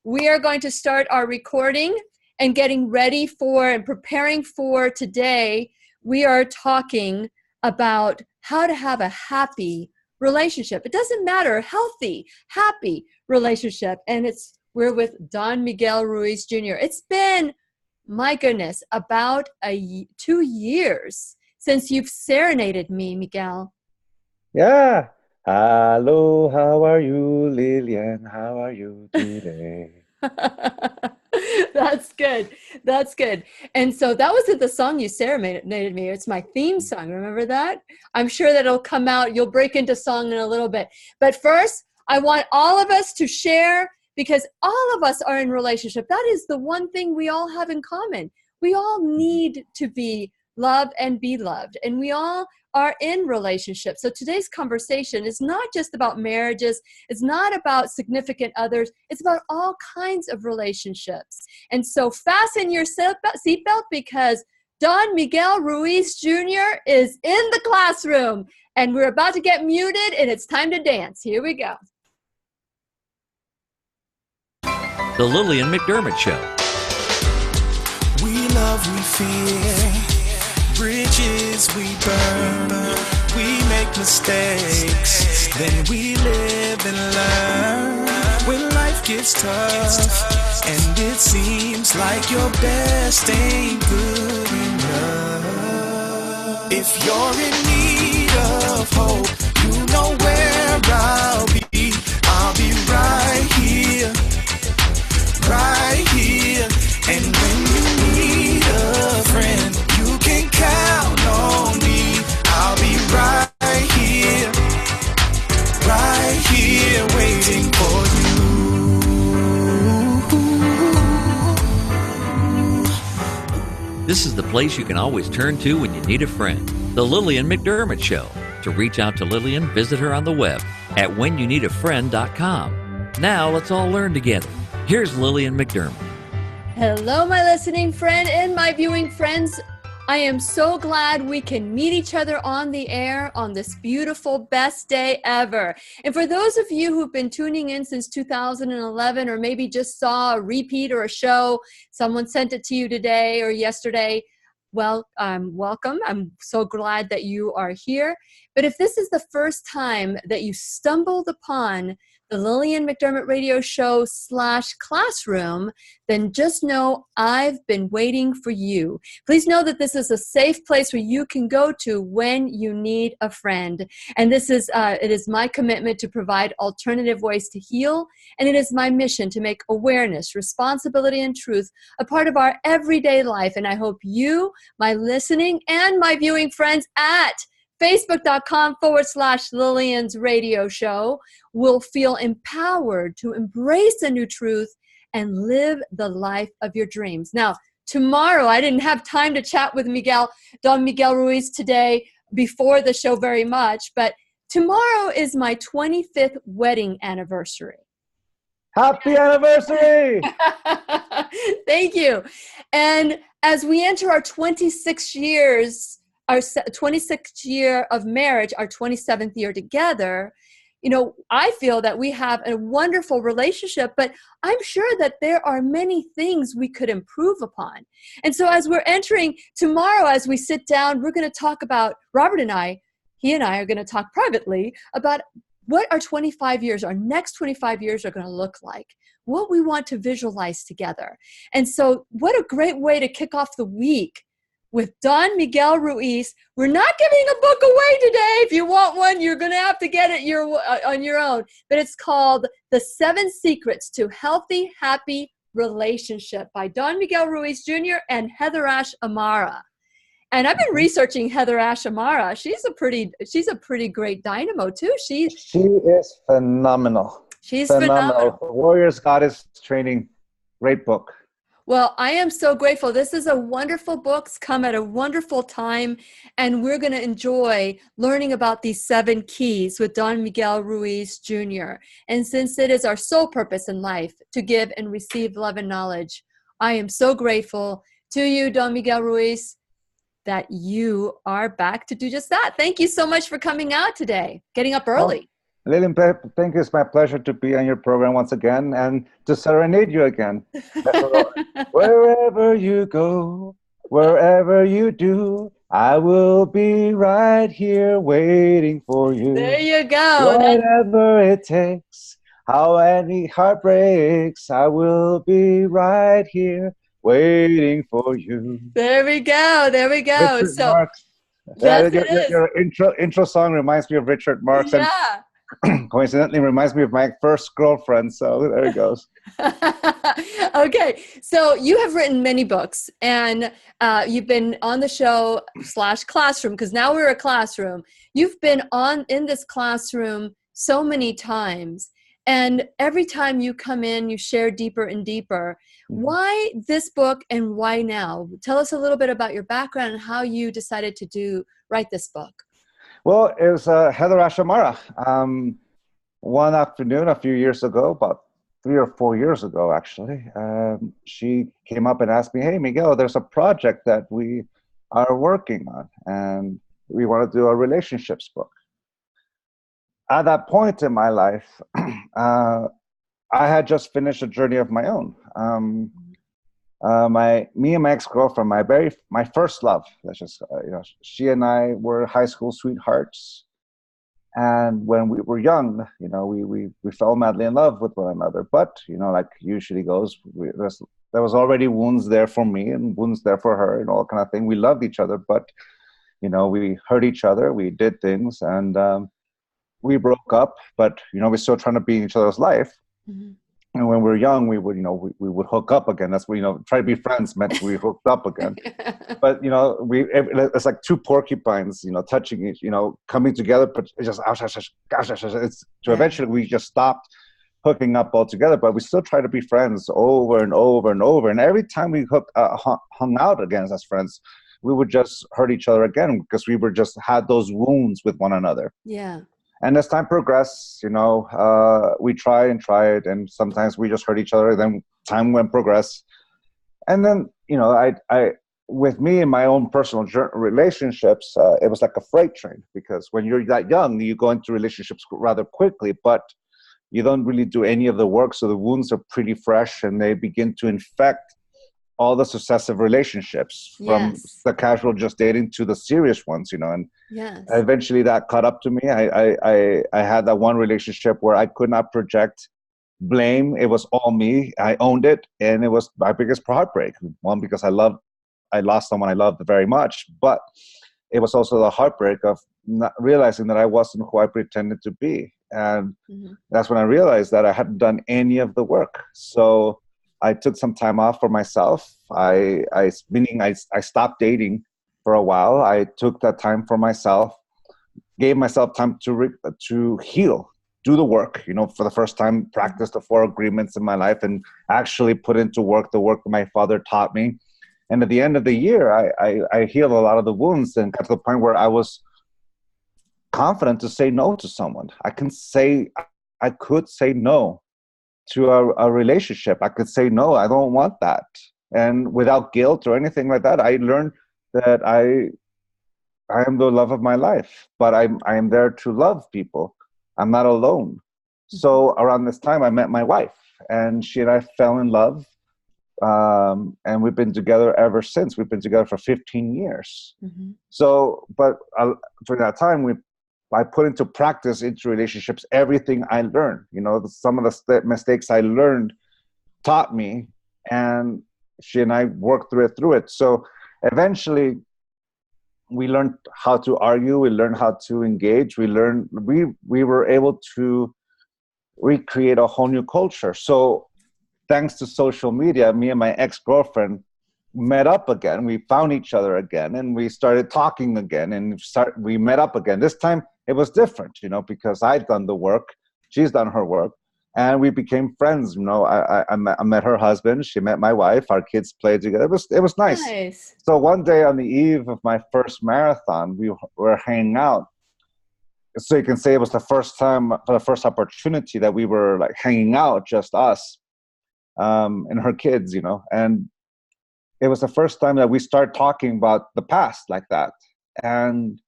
we are going to start our recording and getting ready for and preparing for today. We are talking about how to have a happy relationship. It doesn't matter, healthy, happy relationship. And we're with Don Miguel Ruiz Jr. It's been, my goodness, about 2 years since you've serenaded me, Miguel. Yeah. Hello, how are you, Lillian? How are you today? That's good. That's good. And so that wasn't the song you serenaded me. It's my theme song. Remember that? I'm sure that it'll come out. You'll break into song in a little bit. But first, I want all of us to share, because all of us are in relationship. That is the one thing we all have in common. We all need to be loved and be loved. And we all are in relationships. So today's conversation is not just about marriages. It's not about significant others. It's about all kinds of relationships. And so fasten your seatbelt, because Don Miguel Ruiz Jr. is in the classroom, and we're about to get muted, and it's time to dance. Here we go. The Lillian McDermott Show. We love, we fear. Bridges we burn, we make mistakes, then we live and learn. When life gets tough, and it seems like your best ain't good enough. If you're in need of hope, you know where I'll be. I'll be right here, right here. And when you need a friend, you can count on me. I'll be right here, waiting for you. This is the place you can always turn to when you need a friend. The Lillian McDermott Show. To reach out to Lillian, visit her on the web at whenyouneedafriend.com. Now let's all learn together. Here's Lillian McDermott. Hello, my listening friend and my viewing friends. I am so glad we can meet each other on the air on this beautiful, best day ever. And for those of you who've been tuning in since 2011, or maybe just saw a repeat or a show, someone sent it to you today or yesterday, well, welcome. I'm so glad that you are here. But if this is the first time that you stumbled upon the Lillian McDermott Radio Show /classroom, then just know I've been waiting for you. Please know that this is a safe place where you can go to when you need a friend. And this is it is my commitment to provide alternative ways to heal, and it is my mission to make awareness, responsibility, and truth a part of our everyday life. And I hope you, my listening and my viewing friends at Facebook.com/Lillian's Radio Show will feel empowered to embrace a new truth and live the life of your dreams. Now, tomorrow, I didn't have time to chat with Don Miguel Ruiz today before the show very much, but tomorrow is my 25th wedding anniversary. Happy anniversary! Thank you. And as we enter our 26 years, our 26th year of marriage, our 27th year together, you know, I feel that we have a wonderful relationship, but I'm sure that there are many things we could improve upon. And so as we're entering tomorrow, as we sit down, we're going to talk about, he and I are going to talk privately about what our 25 years, our next 25 years are going to look like, what we want to visualize together. And so what a great way to kick off the week with Don Miguel Ruiz. We're not giving a book away today. If you want one, you're going to have to get it on your own. But it's called The 7 Secrets to Healthy, Happy Relationship by Don Miguel Ruiz Jr. and Heather Ash Amara. And I've been researching Heather Ash Amara. She's a pretty great dynamo too. She is phenomenal. She's phenomenal. Warriors Goddess Training. Great book. Well, I am so grateful. This is a wonderful book. It's come at a wonderful time, and we're going to enjoy learning about these 7 keys with Don Miguel Ruiz Jr. And since it is our sole purpose in life to give and receive love and knowledge, I am so grateful to you, Don Miguel Ruiz, that you are back to do just that. Thank you so much for coming out today, getting up early. Lillian, thank you. It's my pleasure to be on your program once again and to serenade you again. Wherever you go, wherever you do, I will be right here waiting for There you. you go. Whatever it takes, how any heart breaks, I will be right here waiting for you. There we go. There we go. Richard So, Marx. Yeah, yes, it is. your intro song reminds me of Richard Marx, and Yeah. coincidentally reminds me of my first girlfriend. So there it goes. Okay, so you have written many books, and you've been on the show / classroom, because now we're a classroom. You've been on in this classroom so many times, and every time you come in, you share deeper and deeper. Why this book and why now? Tell us a little bit about your background and how you decided to write this book. Well, it was Heather Ashamara. One afternoon a few years ago, about 3 or 4 years ago, actually, she came up and asked me, "Hey, Miguel, there's a project that we are working on, and we want to do a relationships book." At that point in my life, I had just finished a journey of my own. Me and my ex-girlfriend, my first love, let's just, she and I were high school sweethearts. And when we were young, we fell madly in love with one another. But, like usually goes, there was already wounds there for me and wounds there for her and all kind of thing. We loved each other, but, we hurt each other. We did things, and we broke up. But, we're still trying to be in each other's life. Mm-hmm. And when we were young, we would, we would hook up again. That's what, try to be friends meant we hooked up again. But, it's like two porcupines, touching each, coming together, but it's just, eventually we just stopped hooking up altogether, but we still try to be friends over and over and over. And every time we hung out again as friends, we would just hurt each other again because we were just had those wounds with one another. Yeah. And as time progressed, we tried, and sometimes we just hurt each other. Then time went progress. And then, I with me and my own personal relationships, it was like a freight train, because when you're that young, you go into relationships rather quickly, but you don't really do any of the work. So the wounds are pretty fresh, and they begin to infect all the successive relationships, from the casual just dating to the serious ones, and eventually that caught up to me. I had that one relationship where I could not project blame. It was all me. I owned it, and it was my biggest heartbreak. One, because I lost someone I loved very much, but it was also the heartbreak of not realizing that I wasn't who I pretended to be. And that's when I realized that I hadn't done any of the work. So I took some time off for myself. I stopped dating for a while. I took that time for myself, gave myself time to heal, do the work, for the first time, practice the 4 agreements in my life, and actually put into work the work that my father taught me. And at the end of the year, I healed a lot of the wounds, and got to the point where I was confident to say no to someone. I could say no to a relationship. I could say, no, I don't want that. And without guilt or anything like that, I learned that I am the love of my life, but I am there to love people. I'm not alone. So around this time, I met my wife, and she and I fell in love. And we've been together ever since. We've been together for 15 years. So, but during that time, I put into practice into relationships everything I learned. Some of the mistakes I learned taught me, and she and I worked through it. So eventually, we learned how to argue. We learned how to engage. We were able to recreate a whole new culture. So thanks to social media, me and my ex-girlfriend met up again. We found each other again, and we started talking again, and we met up again. This time it was different, because I'd done the work, she's done her work, and we became friends. I met her husband, she met my wife, our kids played together. It was nice. So one day on the eve of my first marathon, we were hanging out. So you can say it was the first opportunity that we were like hanging out, just us, and her kids, and it was the first time that we started talking about the past like that. And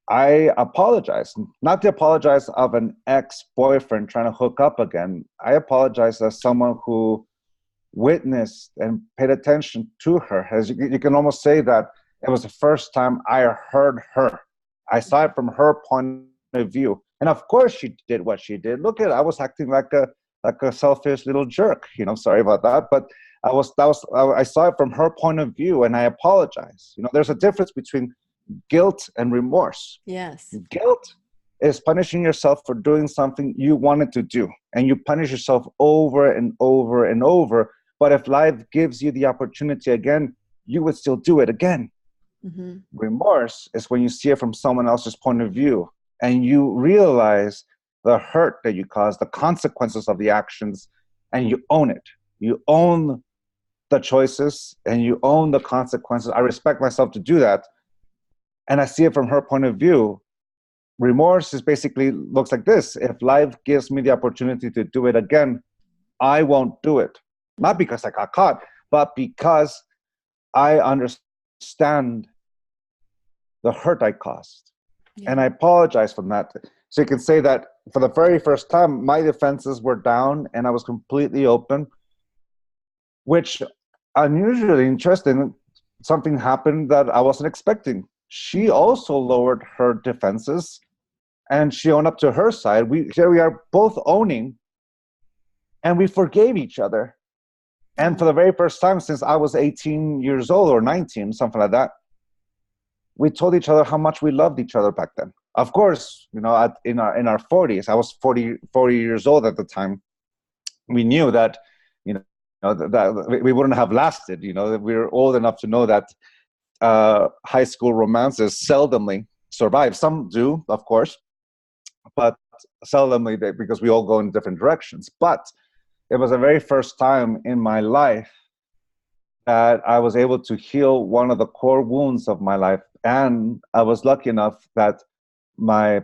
I apologize, not the apologize of an ex-boyfriend trying to hook up again. I apologize as someone who witnessed and paid attention to her. As you can almost say that it was the first time I heard her. I saw it from her point of view. And of course she did what she did. Look at it. I was acting like a selfish little jerk. Sorry about that. But I saw it from her point of view, and I apologize. There's a difference between guilt and remorse. Yes. Guilt is punishing yourself for doing something you wanted to do, and you punish yourself over and over and over. But if life gives you the opportunity again, you would still do it again. Mm-hmm. Remorse is when you see it from someone else's point of view, and you realize the hurt that you caused, the consequences of the actions, and you own it. You own the choices, and you own the consequences. I respect myself to do that. And I see it from her point of view. Remorse is basically looks like this. If life gives me the opportunity to do it again, I won't do it. Not because I got caught, but because I understand the hurt I caused. Yeah. And I apologize for that. So you can say that for the very first time, my defenses were down and I was completely open, which unusually interesting, something happened that I wasn't expecting. She also lowered her defenses and she owned up to her side. Here we are both owning, and we forgave each other. And for the very first time since I was 18 years old or 19, something like that, we told each other how much we loved each other back then. Of course, in our 40s, I was 40 years old at the time. We knew that, that we wouldn't have lasted. We were old enough to know that high school romances seldomly survive. Some do, of course, but seldomly because we all go in different directions. But it was the very first time in my life that I was able to heal one of the core wounds of my life. And I was lucky enough that my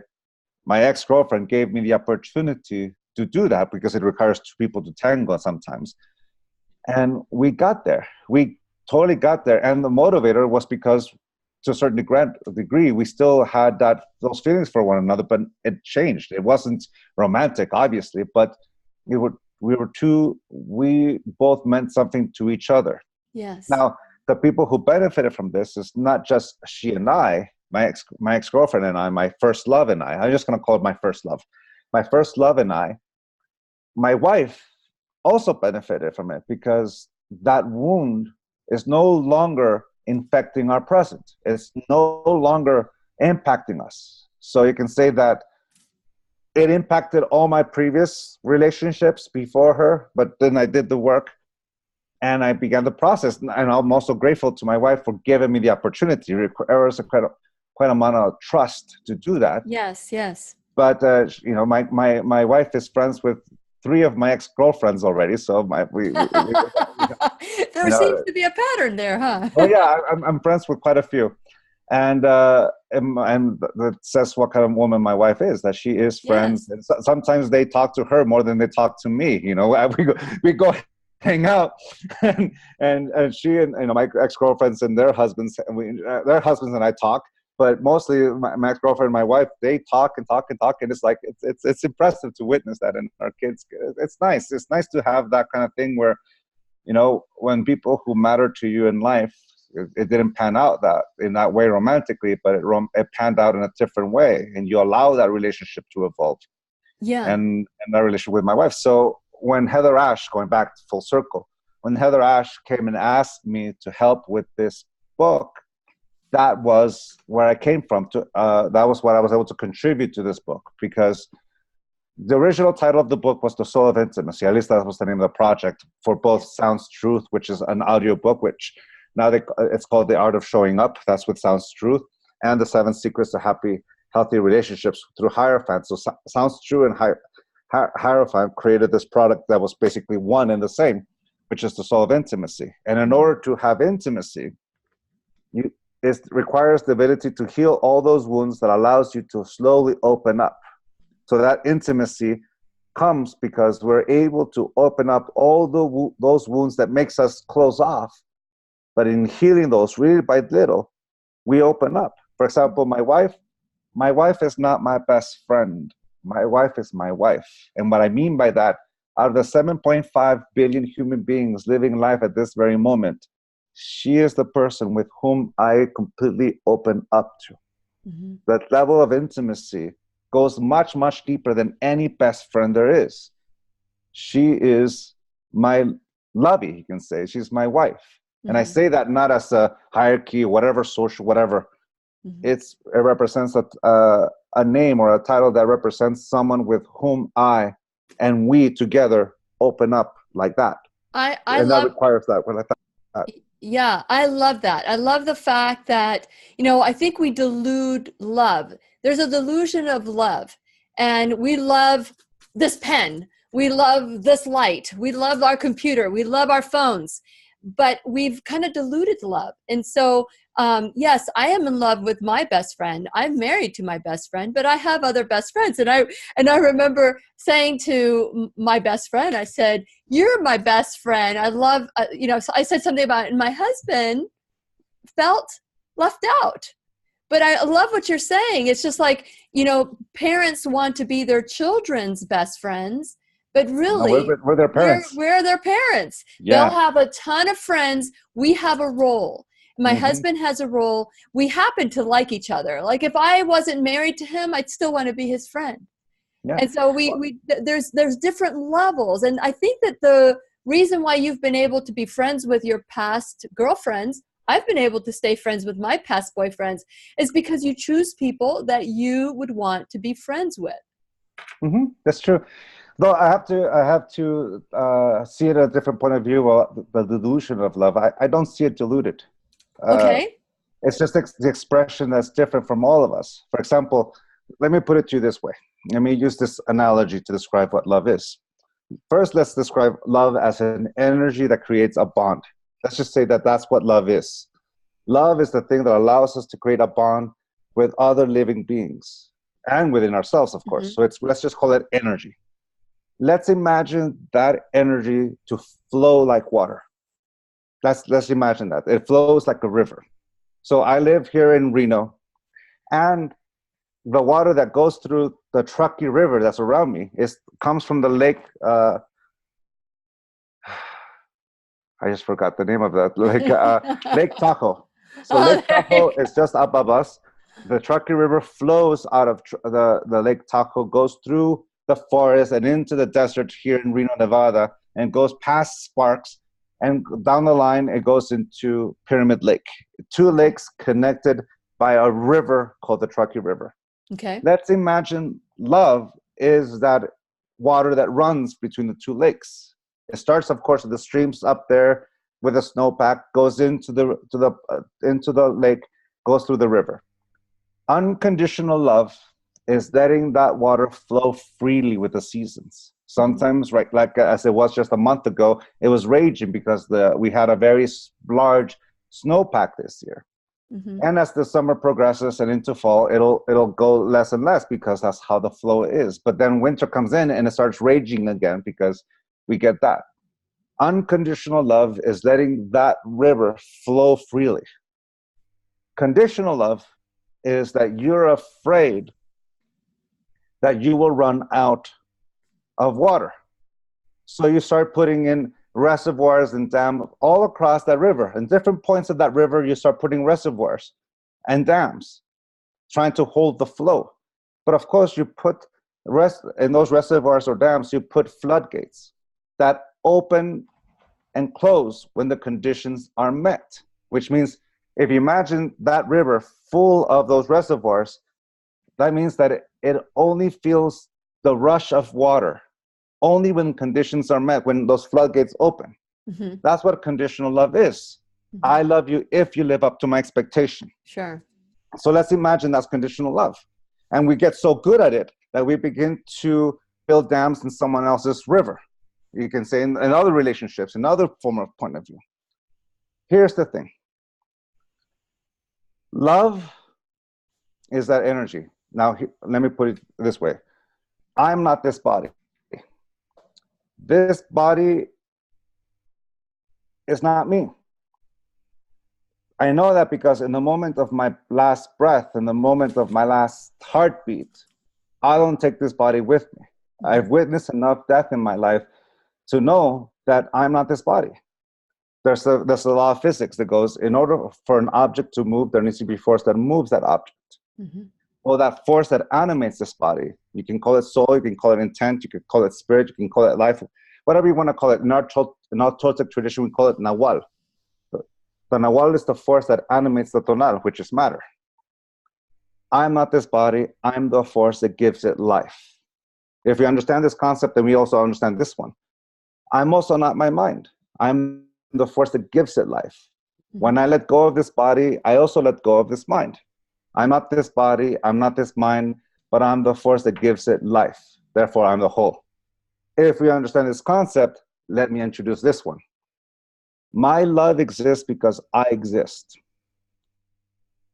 ex-girlfriend gave me the opportunity to do that, because it requires two people to tango sometimes. And we got there. We totally got there. And the motivator was because, to a certain degree, we still had those feelings for one another, but it changed. It wasn't romantic, obviously, but we both meant something to each other. Yes. Now, the people who benefited from this is not just she and I, my ex-girlfriend and I, my first love and I. I'm just going to call it my first love. My first love and I. My wife also benefited from it, because that wound is no longer infecting our present. It's no longer impacting us. So you can say that it impacted all my previous relationships before her, but then I did the work and I began the process. And I'm also grateful to my wife for giving me the opportunity. It requires quite amount of trust to do that. Yes, yes. But my wife is friends with 3 of my ex-girlfriends already. So there seems to be a pattern there, huh? Oh yeah, I'm friends with quite a few, and that says what kind of woman my wife is. That she is friends. Yes. And sometimes they talk to her more than they talk to me. We go hang out, and she and my ex-girlfriends and their husbands, and I talk. But mostly my ex-girlfriend and my wife, they talk and talk and talk, and it's like it's impressive to witness that in our kids. It's nice. It's nice to have that kind of thing where, when people who matter to you in life, it didn't pan out in that way romantically, but it panned out in a different way, and you allow that relationship to evolve. Yeah. And that relationship with my wife. So when Heather Ash, going back full circle, when Heather Ash came and asked me to help with this book, that was where I came from. That was what I was able to contribute to this book, because the original title of the book was The Soul of Intimacy. At least that was the name of the project, for both Sounds Truth, which is an audio book, which now it's called The Art of Showing Up. That's with Sounds Truth, and The 7 Secrets to Healthy Relationships through Hierophant. So Sounds True and Hierophant created this product that was basically one and the same, which is The Soul of Intimacy. And in order to have intimacy, it requires the ability to heal all those wounds that allows you to slowly open up. So that intimacy comes because we're able to open up all those wounds that makes us close off. But in healing those, little by little, we open up. For example, my wife my wife is not my best friend. My wife is my wife. And what I mean by that, out of the 7.5 billion human beings living life at this very moment, she is the person with whom I completely open up to. Mm-hmm. That level of intimacy goes much, much deeper than any best friend there is. She is my lovey, you can say. She's my wife. And I say that not as a hierarchy, whatever, social, whatever. It represents a name or a title that represents someone with whom I and we together open up like that. That requires that. Like that. Yeah, I love that. I love the fact that, I think we delude love. There's a delusion of love, and we love this pen. We love this light. We love our computer. We love our phones, but we've kind of diluted love. And so, yes, I am in love with my best friend. I'm married to my best friend, but I have other best friends. And I remember saying to my best friend, I said, "You're my best friend. I love," so I said something about it, and my husband felt left out. But I love what you're saying. It's just like, parents want to be their children's best friends, but really, we're their parents. We're their parents. Yeah. They'll have a ton of friends. We have a role. My husband has a role. We happen to like each other. Like if I wasn't married to him, I'd still want to be his friend. Yeah. And so there's different levels. And I think that the reason why you've been able to be friends with your past girlfriends, I've been able to stay friends with my past boyfriends, is because you choose people that you would want to be friends with. That's true. Though I have to see it at a different point of view. Well, the delusion of love, I don't see it diluted. Okay. It's just the expression that's different from all of us. For example, let me put it to you this way. Let me use this analogy to describe what love is. First, let's describe love as an energy that creates a bond. Let's just say that that's what love is. Love is the thing that allows us to create a bond with other living beings and within ourselves, of course. So let's just call it energy. Let's imagine that energy to flow like water. Let's imagine that. It flows like a river. So I live here in Reno, and the water that goes through the Truckee River that's around me comes from the lake. I just forgot the name of that. Lake Tahoe. So Lake Tahoe is just above us. The Truckee River flows out of the Lake Tahoe, goes through the forest and into the desert here in Reno, Nevada, and goes past Sparks. And down the line, it goes into Pyramid Lake. Two lakes connected by a river called the Truckee River. Okay. Let's imagine love is that water that runs between the two lakes. It starts, of course, with the streams up there with a snowpack, goes into the lake, goes through the river. Unconditional love is letting that water flow freely with the seasons. Sometimes, right, like as it was just a month ago, it was raging because we had a very large snowpack this year. And as the summer progresses and into fall, it'll go less and less because that's how the flow is. But then winter comes in and it starts raging again because we get that. Unconditional love is letting that river flow freely. Conditional love is that you're afraid that you will run out of water. So you start putting in reservoirs and dams all across that river. In different points of that river, you start putting reservoirs and dams, trying to hold the flow. But of course, you put in those reservoirs or dams, you put floodgates that open and close when the conditions are met, which means if you imagine that river full of those reservoirs, that means that it only feels the rush of water only when conditions are met, when those floodgates open. That's what conditional love is. I love you if you live up to my expectation. Sure. So let's imagine that's conditional love. And we get so good at it that we begin to build dams in someone else's river. You can say in other relationships, in other form of point of view. Here's the thing. Love is that energy. Now, let me put it this way. I'm not this body. This body is not me. I know that because in the moment of my last breath, in the moment of my last heartbeat, I don't take this body with me. I've witnessed enough death in my life to know that I'm not this body. There's a law of physics that goes, in order for an object to move, there needs to be force that moves that object. Mm-hmm. Well, that force that animates this body, you can call it soul, you can call it intent, you can call it spirit, you can call it life, whatever you want to call it. In our Toltec tradition, we call it Nahual. The Nahual is the force that animates the tonal, which is matter. I'm not this body. I'm the force that gives it life. If we understand this concept, then we also understand this one. I'm also not my mind. I'm the force that gives it life. When I let go of this body, I also let go of this mind. I'm not this body. I'm not this mind, but I'm the force that gives it life. Therefore, I'm the whole. If we understand this concept, let me introduce this one. My love exists because I exist.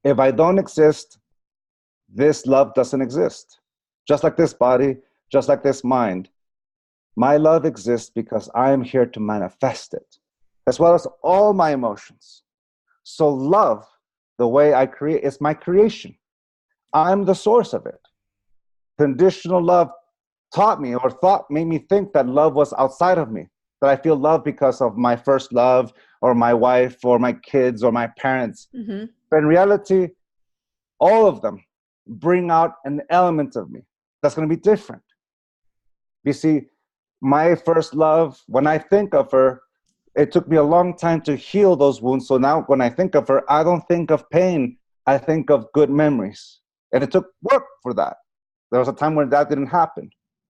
If I don't exist, this love doesn't exist. Just like this body, just like this mind, my love exists because I am here to manifest it, as well as all my emotions. So love, the way I create, is my creation. I'm the source of it. Conditional love taught me, or made me think that love was outside of me, that I feel love because of my first love, or my wife, or my kids, or my parents. Mm-hmm. But in reality, all of them bring out an element of me that's going to be different. You see, my first love, when I think of her, it took me a long time to heal those wounds. So now when I think of her, I don't think of pain. I think of good memories. And it took work for that. There was a time when that didn't happen.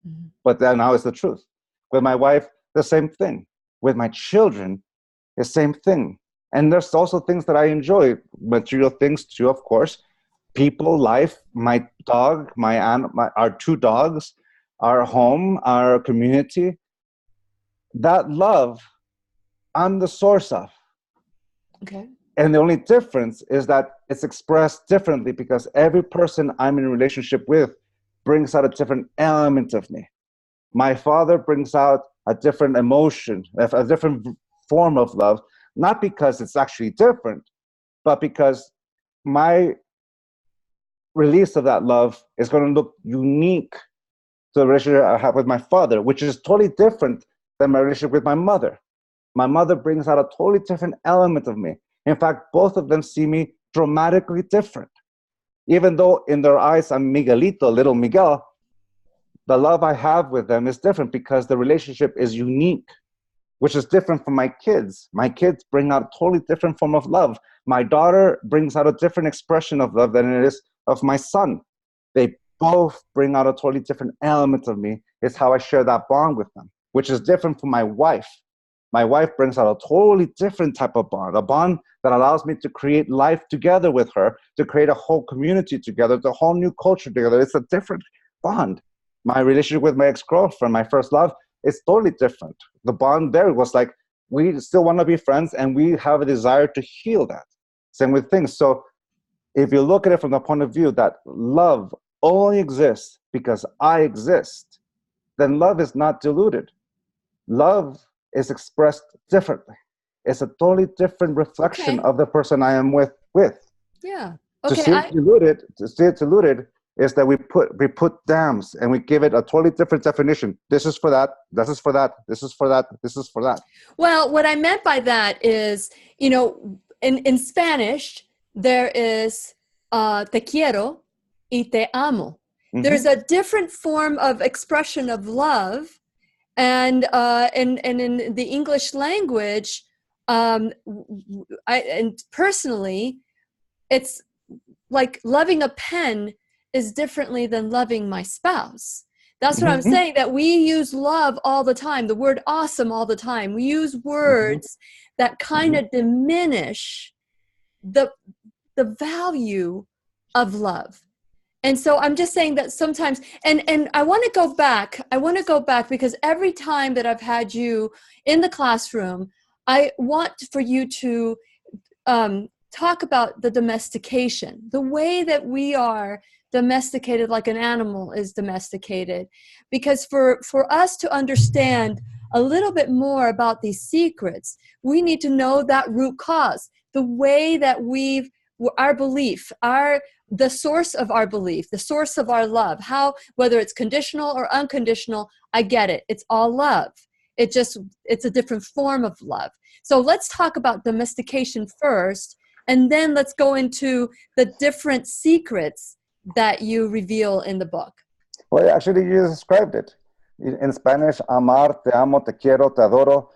Mm-hmm. But then now it's the truth. With my wife, the same thing. With my children, the same thing. And there's also things that I enjoy, material things too, of course. People, life, my dog, our two dogs, our home, our community. That love, I'm the source of. Okay. And the only difference is that it's expressed differently because every person I'm in a relationship with brings out a different element of me. My father brings out a different emotion, a different form of love, not because it's actually different, but because my release of that love is going to look unique to the relationship I have with my father, which is totally different than my relationship with my mother. My mother brings out a totally different element of me. In fact, both of them see me dramatically different. Even though in their eyes I'm Miguelito, little Miguel, the love I have with them is different because the relationship is unique, which is different from my kids. My kids bring out a totally different form of love. My daughter brings out a different expression of love than it is of my son. They both bring out a totally different element of me. It's how I share that bond with them, which is different from my wife. My wife brings out a totally different type of bond, a bond that allows me to create life together with her, to create a whole community together, a whole new culture together. It's a different bond. My relationship with my ex-girlfriend, my first love, is totally different. The bond there was like, we still want to be friends and we have a desire to heal that. Same with things. So if you look at it from the point of view that love only exists because I exist, then love is not diluted. Love is expressed differently. It's a totally different reflection of the person I am with. Yeah. Okay. To see it diluted is that we put dams and we give it a totally different definition. This is for that. This is for that. This is for that. This is for that. Well, what I meant by that is, in Spanish, there is te quiero y te amo. Mm-hmm. There's a different form of expression of love. And in the English language, and personally, it's like loving a pen is differently than loving my spouse. That's what I'm saying, that we use love all the time, the word awesome all the time. We use words that kind of diminish the value of love. And so I'm just saying that sometimes, and I want to go back because every time that I've had you in the classroom, I want for you to talk about the domestication, the way that we are domesticated like an animal is domesticated. Because for us to understand a little bit more about these secrets, we need to know that root cause, the way that our belief, the source of our belief, the source of our love, how, whether it's conditional or unconditional, I get it. It's all love. It's a different form of love. So let's talk about domestication first, and then let's go into the different secrets that you reveal in the book. Well, actually, you described it. In Spanish, amar, te amo, te quiero, te adoro.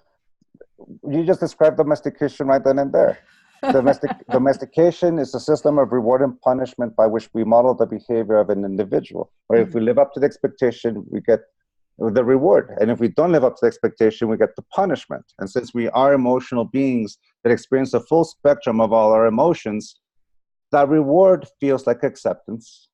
You just described domestication right then and there. Domestication is a system of reward and punishment by which we model the behavior of an individual. Or if we live up to the expectation, we get the reward. And if we don't live up to the expectation, we get the punishment. And since we are emotional beings that experience the full spectrum of all our emotions, that reward feels like acceptance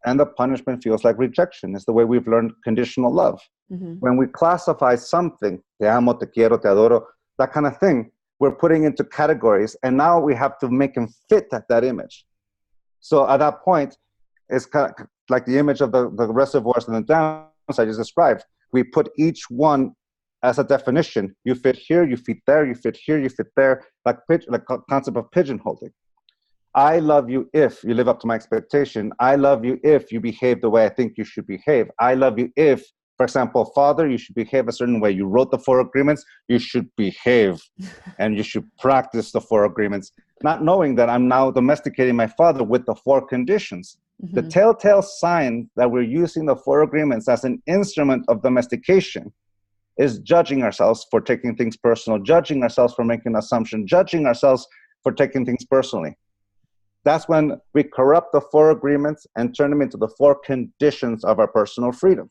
and the punishment feels like rejection. It's the way we've learned conditional love. When we classify something, te amo, te quiero, te adoro, that kind of thing, we're putting into categories, and now we have to make them fit that image. So at that point, it's kind of like the image of the reservoirs and the dams I just described. We put each one as a definition. You fit here, you fit there, you fit here, you fit there, like concept of pigeonholing. I love you if you live up to my expectation. I love you if you behave the way I think you should behave. I love you if, for example, father, you should behave a certain way. You wrote the 4 agreements, you should behave and you should practice the 4 agreements, not knowing that I'm now domesticating my father with the 4 conditions. The telltale sign that we're using the 4 agreements as an instrument of domestication is judging ourselves for taking things personal, judging ourselves for making an assumption, judging ourselves for taking things personally. That's when we corrupt the 4 agreements and turn them into the 4 conditions of our personal freedom.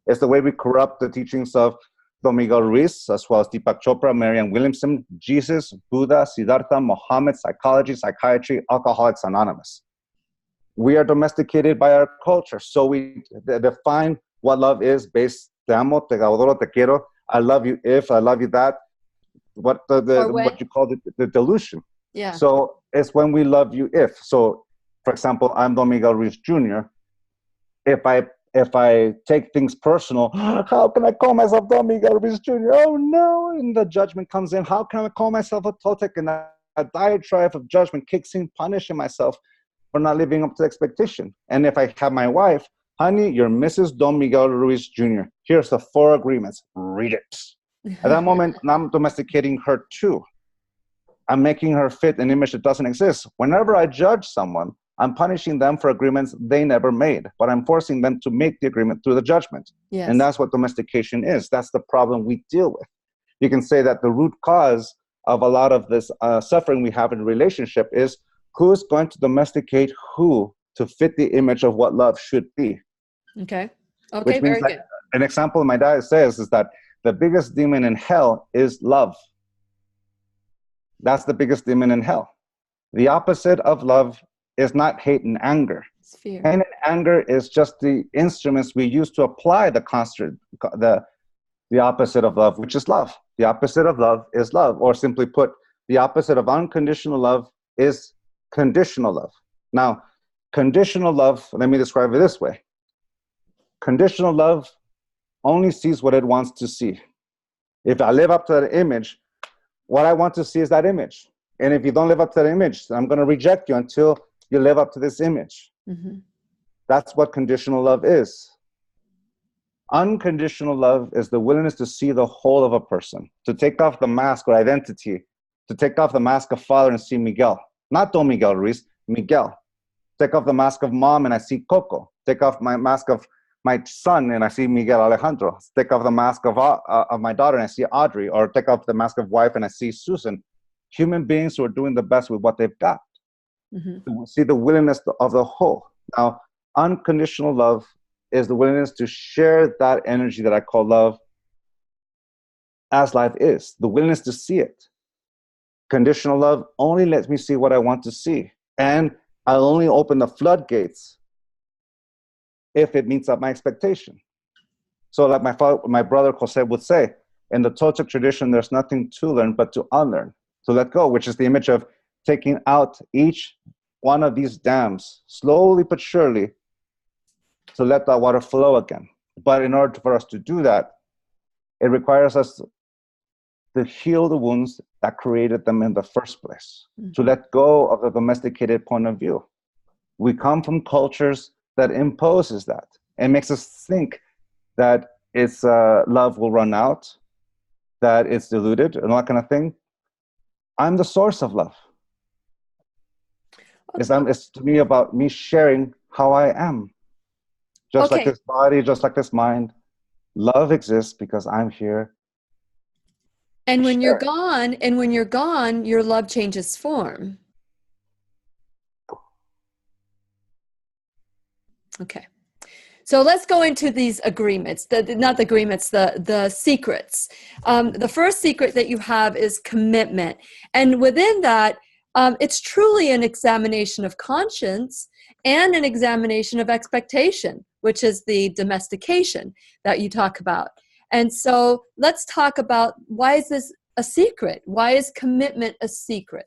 It's the way we corrupt the teachings of Don Miguel Ruiz, as well as Deepak Chopra, Marianne Williamson, Jesus, Buddha, Siddhartha, Mohammed, psychology, psychiatry, Alcoholics Anonymous. We are domesticated by our culture. So we define what love is based, te amo, te adoro, te quiero, I love you if, I love you that, what you call the delusion. Yeah. So it's when we love you if. So, for example, I'm Don Miguel Ruiz Jr. If I take things personal, how can I call myself Don Miguel Ruiz Jr.? Oh no, and the judgment comes in. How can I call myself a Toltec? And a diatribe of judgment kicks in, punishing myself for not living up to the expectation. And if I have my wife, honey, you're Mrs. Don Miguel Ruiz Jr. Here's the 4 agreements. Read it. At that moment, I'm domesticating her too. I'm making her fit an image that doesn't exist. Whenever I judge someone, I'm punishing them for agreements they never made, but I'm forcing them to make the agreement through the judgment. Yes. And that's what domestication is. That's the problem we deal with. You can say that the root cause of a lot of this suffering we have in a relationship is who's going to domesticate who to fit the image of what love should be. Okay. Okay, Which means very good. An example my dad says is that the biggest demon in hell is love. That's the biggest demon in hell. The opposite of love is not hate and anger. It's fear. Hate and anger is just the instruments we use to apply the opposite of love, which is love. The opposite of love is love. Or simply put, the opposite of unconditional love is conditional love. Now, conditional love, let me describe it this way. Conditional love only sees what it wants to see. If I live up to that image, what I want to see is that image. And if you don't live up to that image, I'm going to reject you until you live up to this image. That's what conditional love is. Unconditional love is the willingness to see the whole of a person, to take off the mask or identity, to take off the mask of father and see Miguel. Not Don Miguel Ruiz, Miguel. Take off the mask of mom and I see Coco. Take off my mask of my son and I see Miguel Alejandro. Take off the mask of my daughter and I see Audrey. Or take off the mask of wife and I see Susan. Human beings who are doing the best with what they've got. To see the willingness of the whole. Now, unconditional love is the willingness to share that energy that I call love as life is. The willingness to see it. Conditional love only lets me see what I want to see. And I'll only open the floodgates if it meets up my expectation. So like my brother Jose would say, in the Toltec tradition, there's nothing to learn but to unlearn, to let go, which is the image of taking out each one of these dams, slowly but surely, to let that water flow again. But in order for us to do that, It requires us to heal the wounds that created them in the first place, to let go of the domesticated point of view. We come from cultures that imposes that and makes us think that it's love will run out, that it's diluted, and all that kind of thing. I'm the source of love. It's to me about me sharing how I am. Just like this body, just like this mind. Love exists because I'm here. And when you're gone, your love changes form. Okay. So let's go into these agreements, not the agreements, the secrets. The first secret that you have is commitment. And within that, it's truly an examination of conscience and an examination of expectation, which is the domestication that you talk about. And so let's talk about, why is this a secret? Why is commitment a secret?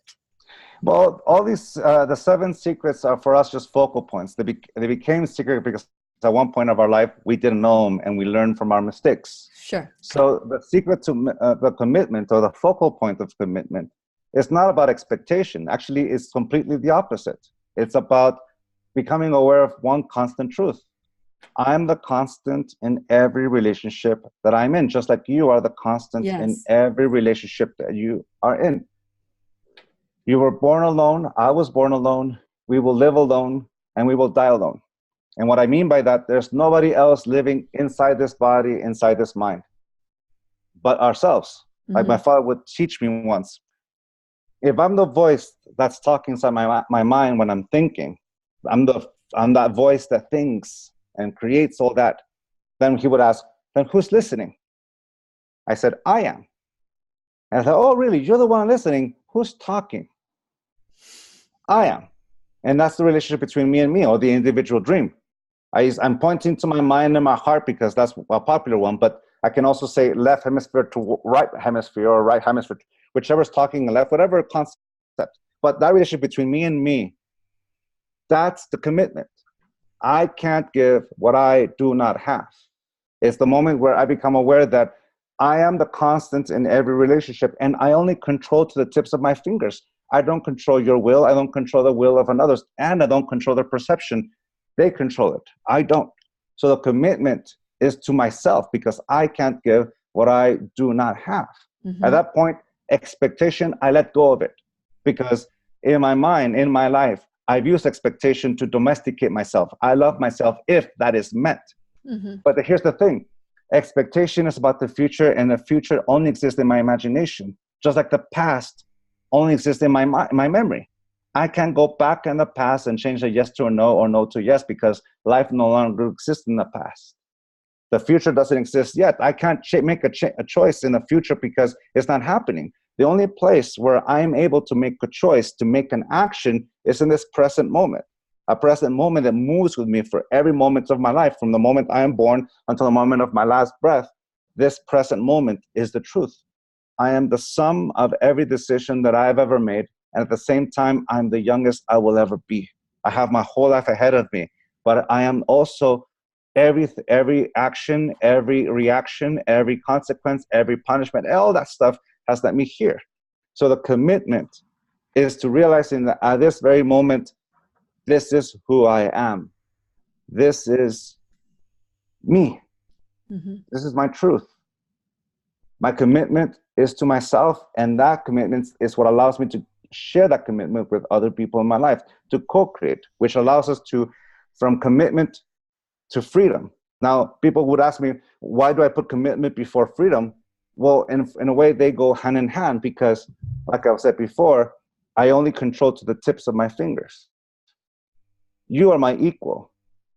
Well, all these, the 7 secrets are for us just focal points. They became secret because at one point of our life, we didn't know them and we learned from our mistakes. Sure. So the secret to the commitment, or the focal point of commitment, is not about expectation. Actually, it's completely the opposite. It's about becoming aware of one constant truth. I'm the constant in every relationship that I'm in, just like you are the constant in every relationship that you are in. You were born alone. I was born alone. We will live alone, and we will die alone. And what I mean by that, there's nobody else living inside this body, inside this mind, but ourselves. Like my father would teach me once. If I'm the voice that's talking inside my mind when I'm thinking, I'm that voice that thinks and creates all that, then he would ask, then who's listening? I said, I am. And I said, oh, really? You're the one listening? Who's talking? I am. And that's the relationship between me and me, or the individual dream. I'm pointing to my mind and my heart because that's a popular one, but I can also say left hemisphere to right hemisphere, or right hemisphere, whichever's talking left, whatever concept. But that relationship between me and me, that's the commitment. I can't give what I do not have. It's the moment where I become aware that I am the constant in every relationship, and I only control to the tips of my fingers. I don't control your will. I don't control the will of another, and I don't control their perception. They control it. I don't. So the commitment is to myself, because I can't give what I do not have. At that point, expectation, I let go of it, because in my mind, in my life, I've used expectation to domesticate myself. I love myself if that is met. But here's the thing. Expectation is about the future, and the future only exists in my imagination, just like the past only exists in my memory. I can't go back in the past and change a yes to a no, or no to yes, because life no longer exists in the past. The future doesn't exist yet. I can't make a choice in the future because it's not happening. The only place where I'm able to make a choice, to make an action, is in this present moment. A present moment that moves with me for every moment of my life, from the moment I am born until the moment of my last breath. This present moment is the truth. I am the sum of every decision that I've ever made, and at the same time, I'm the youngest I will ever be. I have my whole life ahead of me, but I am also every action, every reaction, every consequence, every punishment, all that stuff has let me here. So the commitment is to realizing that at this very moment, this is who I am. This is me. This is my truth. My commitment is to myself, and that commitment is what allows me to share that commitment with other people in my life, to co-create, which allows us to, from commitment to freedom. Now, people would ask me, why do I put commitment before freedom? Well, in a way, they go hand in hand, because, like I've said before, I only control to the tips of my fingers. You are my equal.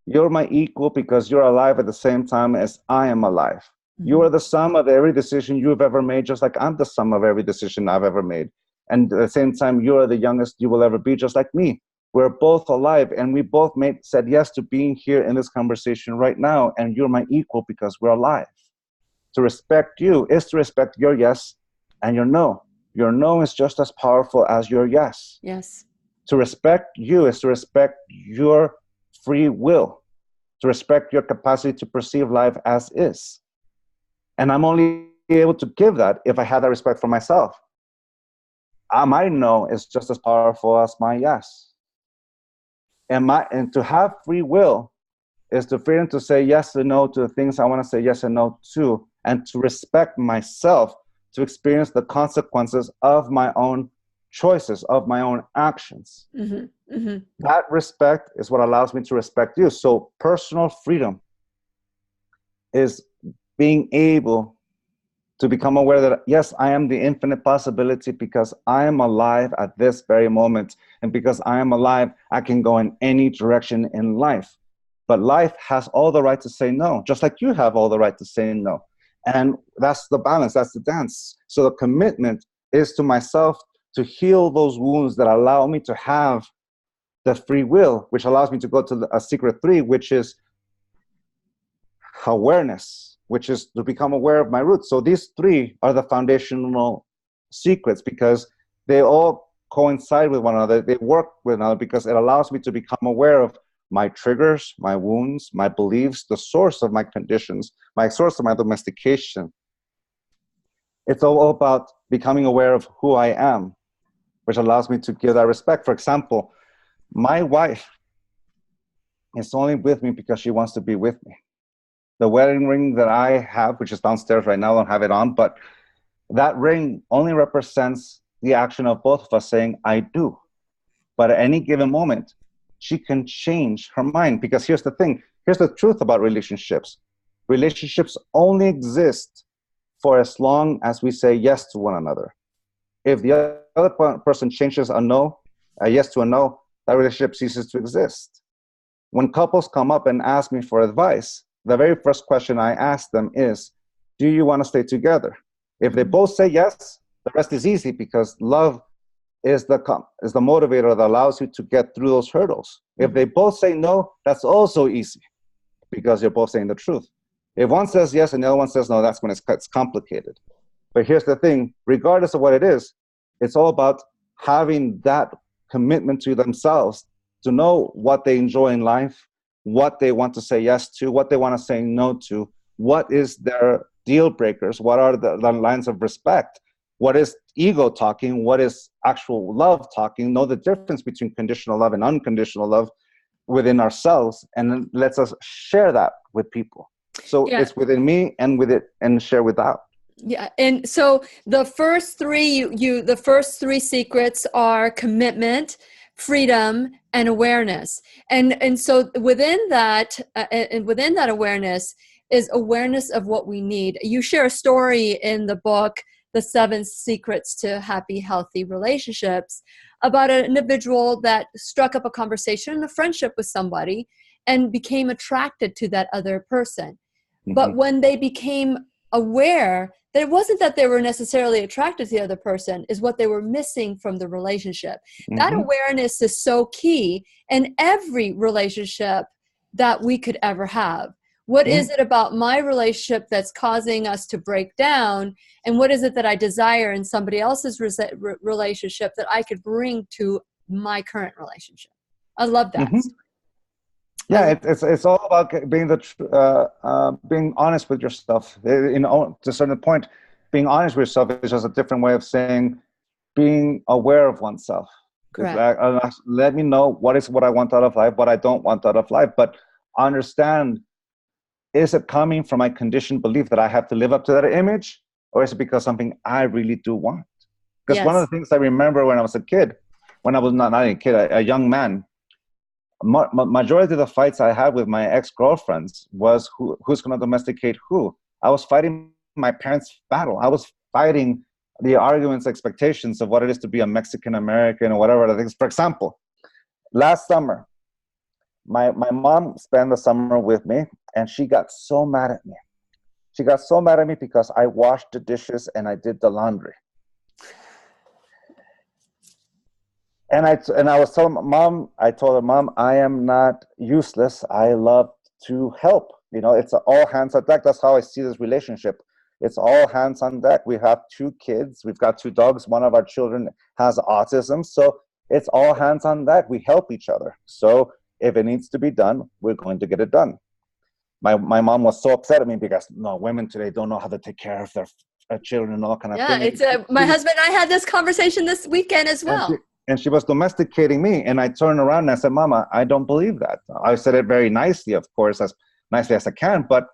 You're my equal because you're alive at the same time as I am alive. You are the sum of every decision you've ever made, just like I'm the sum of every decision I've ever made. And at the same time, you are the youngest you will ever be, just like me. We're both alive, and we both said yes to being here in this conversation right now, and you're my equal because we're alive. To respect you is to respect your yes and your no. Your no is just as powerful as your yes. Yes. To respect you is to respect your free will, to respect your capacity to perceive life as is. And I'm only able to give that if I have that respect for myself. My no is just as powerful as my yes. And to have free will is the freedom to say yes and no to the things I want to say yes and no to, and to respect myself, to experience the consequences of my own choices, of my own actions. Mm-hmm. Mm-hmm. That respect is what allows me to respect you. So personal freedom is being able to become aware that, yes, I am the infinite possibility because I am alive at this very moment. And because I am alive, I can go in any direction in life. But life has all the right to say no, just like you have all the right to say no. And that's the balance, that's the dance. So the commitment is to myself to heal those wounds that allow me to have the free will, which allows me to go to a secret 3, which is awareness, which is to become aware of my roots. So these 3 are the foundational secrets because they all coincide with one another. They work with one another because it allows me to become aware of my triggers, my wounds, my beliefs, the source of my conditions, my source of my domestication. It's all about becoming aware of who I am, which allows me to give that respect. For example, my wife is only with me because she wants to be with me. The wedding ring that I have, which is downstairs right now, I don't have it on, but that ring only represents the action of both of us saying, I do. But at any given moment, she can change her mind. Because here's the thing, here's the truth about relationships. Relationships only exist for as long as we say yes to one another. If the other person changes a yes to a no, that relationship ceases to exist. When couples come up and ask me for advice, the very first question I ask them is, do you want to stay together? If they both say yes, the rest is easy because love is the motivator that allows you to get through those hurdles. If they both say no, that's also easy because you're both saying the truth. If one says yes and the other one says no, that's when it's complicated. But here's the thing, regardless of what it is, it's all about having that commitment to themselves to know what they enjoy in life, what they want to say yes to, what they want to say no to, what is their deal breakers, what are the lines of respect, what is ego talking, what is actual love talking, know the difference between conditional love and unconditional love within ourselves, and then lets us share that with people. So it's within me and with it and share without. Yeah, and so the first 3 the first 3 secrets are commitment, freedom, and awareness. And so within that awareness is awareness of what we need. You share a story in the book, The 7 Secrets to Happy, Healthy Relationships, about an individual that struck up a conversation, a friendship with somebody, and became attracted to that other person. Mm-hmm. But when they became aware that it wasn't that they were necessarily attracted to the other person, is what they were missing from the relationship. Mm-hmm. That awareness is so key in every relationship that we could ever have. What is it about my relationship that's causing us to break down? And what is it that I desire in somebody else's relationship that I could bring to my current relationship? I love that. Mm-hmm. Yeah, it's all about being honest with yourself. To a certain point, being honest with yourself is just a different way of saying being aware of oneself. Correct. Let me know what I want out of life, what I don't want out of life, but understand, is it coming from my conditioned belief that I have to live up to that image, or is it because something I really do want? Because one of the things I remember when I was a kid, when I was not a kid, a young man, majority of the fights I had with my ex-girlfriends was who's going to domesticate who. I was fighting my parents' battle. I was fighting the arguments, expectations of what it is to be a Mexican American or whatever other things. For example, last summer, my mom spent the summer with me, and she got so mad at me. She got so mad at me because I washed the dishes and I did the laundry. And I was telling Mom, I am not useless. I love to help. It's all hands on deck. That's how I see this relationship. It's all hands on deck. We have 2 kids. We've got 2 dogs. One of our children has autism. So it's all hands on deck. We help each other. So if it needs to be done, we're going to get it done. my mom was so upset at me because no, women today don't know how to take care of their children and all kind of Yeah, thing. it's my husband and I had this conversation this weekend as well. And she was domesticating me, and I turned around and I said, Mama, I don't believe that. I said it very nicely, of course, as nicely as I can, but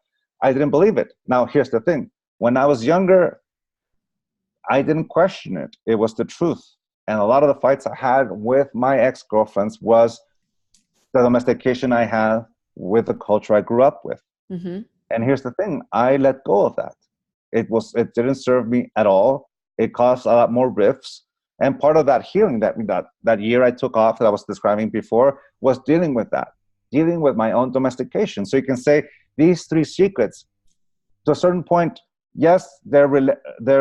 I didn't believe it. Now, here's the thing. When I was younger, I didn't question it. It was the truth. And a lot of the fights I had with my ex-girlfriends was the domestication I had with the culture I grew up with. Mm-hmm. And here's the thing. I let go of that. It didn't serve me at all. It caused a lot more rifts. And part of that healing that year I took off that I was describing before was dealing with that, dealing with my own domestication. So you can say these 3 secrets, to a certain point, yes, they're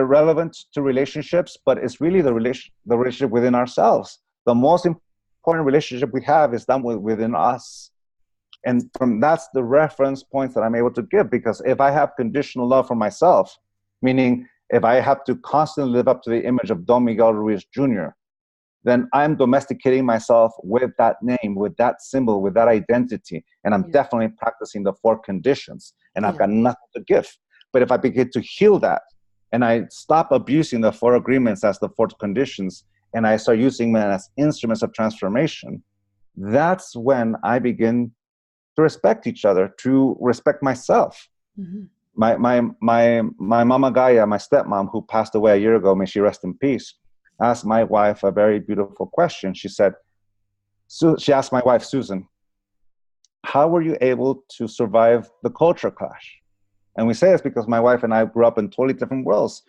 relevant to relationships, but it's really the relationship within ourselves. The most important relationship we have is that within us. And that's the reference points that I'm able to give, because if I have conditional love for myself, meaning if I have to constantly live up to the image of Don Miguel Ruiz Jr., then I'm domesticating myself with that name, with that symbol, with that identity. And I'm definitely practicing the 4 conditions, and I've got nothing to give. But if I begin to heal that, and I stop abusing the 4 agreements as the 4 conditions, and I start using them as instruments of transformation, that's when I begin to respect each other, to respect myself. Mm-hmm. My Mama Gaia, my stepmom, who passed away a year ago, may she rest in peace, asked my wife a very beautiful question. She asked my wife, Susan, how were you able to survive the culture clash? And we say this because my wife and I grew up in totally different worlds.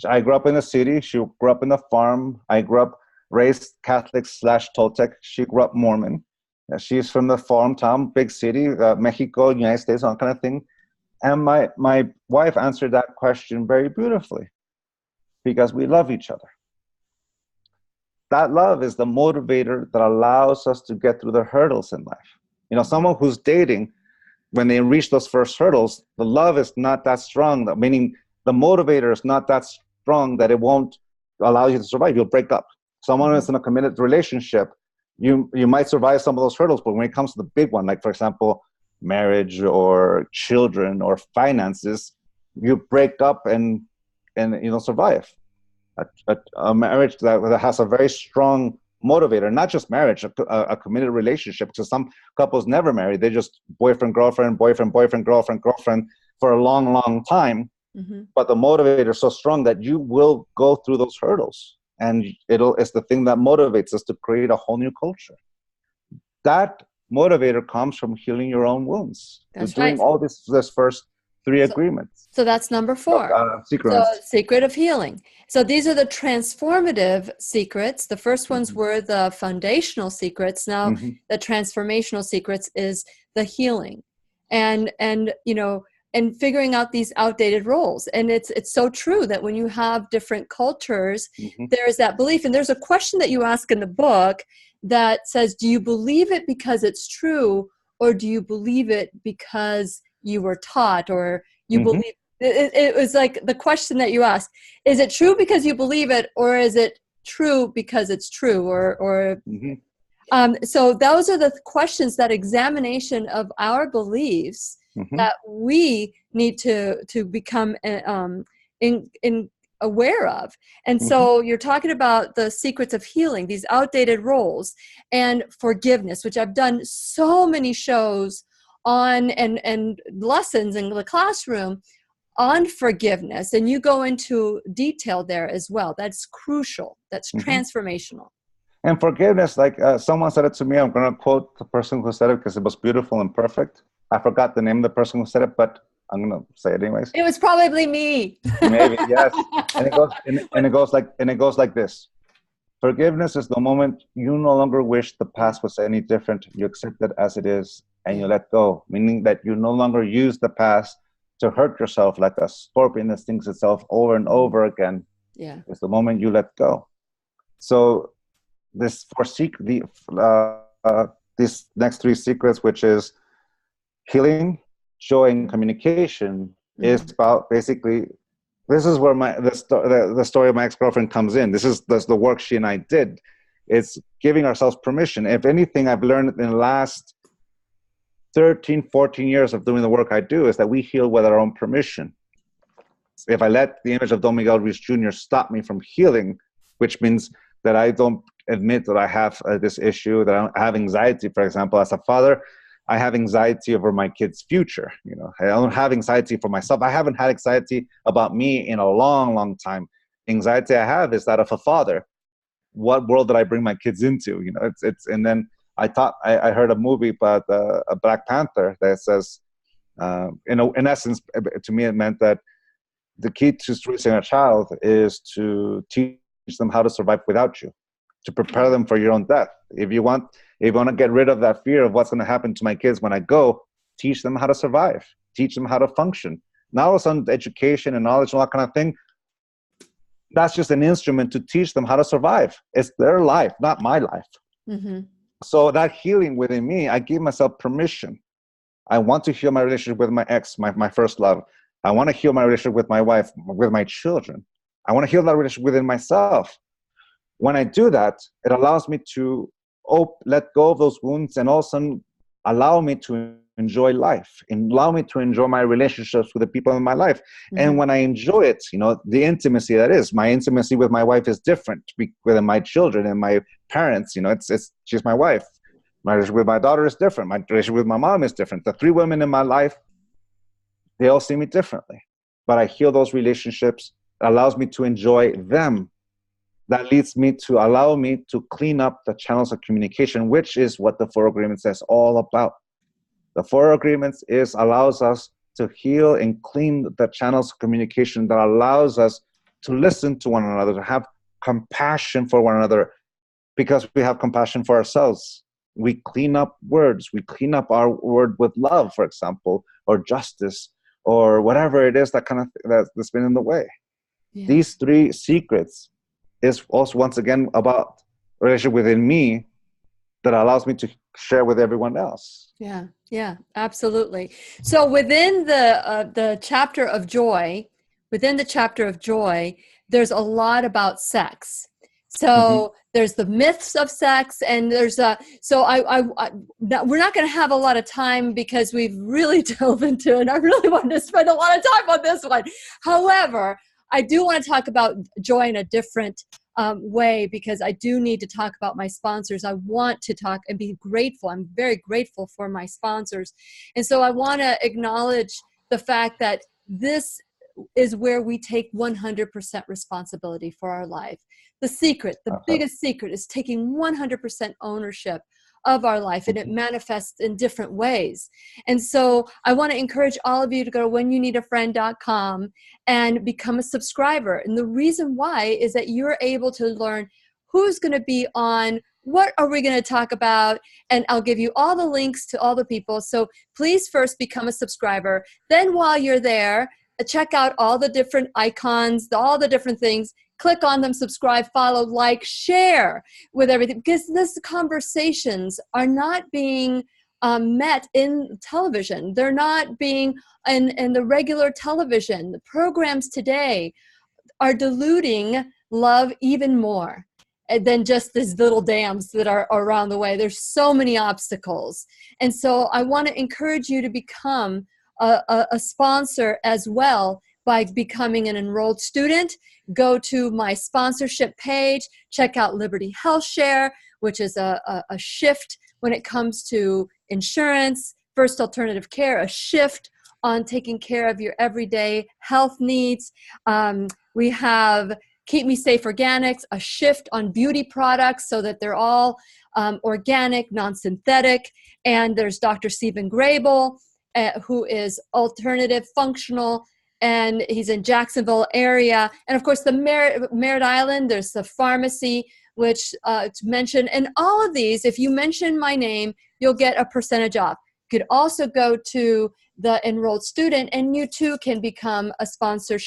I grew up in the city. She grew up in the farm. I grew up raised Catholic / Toltec. She grew up Mormon. She's from the farm town, big city, Mexico, United States, all kind of thing. And my wife answered that question very beautifully, because we love each other. That love is the motivator that allows us to get through the hurdles in life. You know, someone who's dating, when they reach those first hurdles, the love is not that strong, meaning the motivator is not that strong that it won't allow you to survive. You'll break up. Someone who's in a committed relationship, you might survive some of those hurdles, but when it comes to the big one, like, for example, marriage or children or finances, you break up and you don't survive. A marriage that has a very strong motivator, not just marriage, a committed relationship, because some couples never marry. They just boyfriend, girlfriend, girlfriend for a long, long time. Mm-hmm. But the motivator is so strong that you will go through those hurdles. And it's the thing that motivates us to create a whole new culture. That motivator comes from healing your own wounds. That's doing all this first 3 agreements. So that's number 4. So secret of healing. So these are the transformative secrets. The first ones were the foundational secrets. Now the transformational secrets is the healing, and you know, and figuring out these outdated roles. And it's so true that when you have different cultures, there is that belief. And there's a question that you ask in the book that says, do you believe it because it's true, or do you believe it because you were taught, or you believe it was like the question that you asked, is it true because you believe it, or is it true because it's true, or so those are the questions, that examination of our beliefs that we need to become aware of. And so you're talking about the secrets of healing, these outdated roles, and forgiveness, which I've done so many shows on, and lessons in the classroom on forgiveness. And you go into detail there as well. That's crucial. That's transformational. And forgiveness, like someone said it to me, I'm going to quote the person who said it because it was beautiful and perfect. I forgot the name of the person who said it, but I'm going to say it anyways. It was probably me. Maybe, yes. And it goes like this. Forgiveness is the moment you no longer wish the past was any different. You accept it as it is and you let go, meaning that you no longer use the past to hurt yourself like a scorpion that stings itself over and over again. Yeah. It's the moment you let go. So these next 3 secrets, which is healing, joy, and communication, is about basically, this is where the story of my ex-girlfriend comes in. This is the work she and I did. It's giving ourselves permission. If anything, I've learned in the last 13, 14 years of doing the work I do is that we heal with our own permission. If I let the image of Don Miguel Ruiz Jr. stop me from healing, which means that I don't admit that I have this issue, that I have anxiety, for example, as a father, I have anxiety over my kid's future. You know, I don't have anxiety for myself. I haven't had anxiety about me in a long, long time. Anxiety I have is that of a father. What world did I bring my kids into? You know, and then I heard a movie about a Black Panther that says, in essence, to me, it meant that the key to raising a child is to teach them how to survive without you, to prepare them for your own death. If you want to get rid of that fear of what's going to happen to my kids when I go, teach them how to survive, teach them how to function. Now, all of a sudden, education and knowledge and all that kind of thing, that's just an instrument to teach them how to survive. It's their life, not my life. Mm-hmm. So that healing within me, I give myself permission. I want to heal my relationship with my ex, my first love. I want to heal my relationship with my wife, with my children. I want to heal that relationship within myself. When I do that, it allows me to let go of those wounds and all of a sudden allow me to enjoy life and allow me to enjoy my relationships with the people in my life. Mm-hmm. And when I enjoy it, you know, the intimacy that is, my intimacy with my wife is different with my children and my parents. You know, she's my wife. My relationship with my daughter is different. My relationship with my mom is different. The three women in my life, they all see me differently. But I heal those relationships. It allows me to enjoy them. That leads me to allow me to clean up the channels of communication, which is what the 4 Agreements is all about. The 4 Agreements allows us to heal and clean the channels of communication that allows us to listen to one another, to have compassion for one another, because we have compassion for ourselves. We clean up words. We clean up our word with love, for example, or justice, or whatever it is that's been in the way. Yeah. These 3 secrets is also, once again, about relationship within me that allows me to share with everyone else. Yeah, absolutely. So within the chapter of joy, there's a lot about sex. So there's the myths of sex, and there's we're not going to have a lot of time because we've really delved into it. And I really wanted to spend a lot of time on this one. However, I do want to talk about joy in a different way, because I do need to talk about my sponsors. I want to talk and be grateful. I'm very grateful for my sponsors. And so I want to acknowledge the fact that this is where we take 100% responsibility for our life. The secret, the biggest secret, is taking 100% ownership of our life, and it manifests in different ways. And so I want to encourage all of you to go to whenyounneedafriend.com and become a subscriber. And the reason why is that you're able to learn who's going to be on, what are we going to talk about, and I'll give you all the links to all the people. So please first become a subscriber. Then while you're there, check out all the different icons, all the different things. Click on them, subscribe, follow, like, share with everything, because these conversations are not being met in television. They're not being in the regular television. The programs today are diluting love even more than just these little dams that are around the way. There's so many obstacles. And so I want to encourage you to become a sponsor as well by becoming an enrolled student. Go to my sponsorship page, check out Liberty Health Share, which is a shift when it comes to insurance, First Alternative Care, a shift on taking care of your everyday health needs. We have Keep Me Safe Organics, a shift on beauty products so that they're all organic, non-synthetic. And there's Dr. Stephen Grable, who is alternative functional, and he's in Jacksonville area. And of course, the Merritt Island, there's the pharmacy, which to mention. And all of these, if you mention my name, you'll get a percentage off. You could also go to the enrolled student, and you too can become a sponsor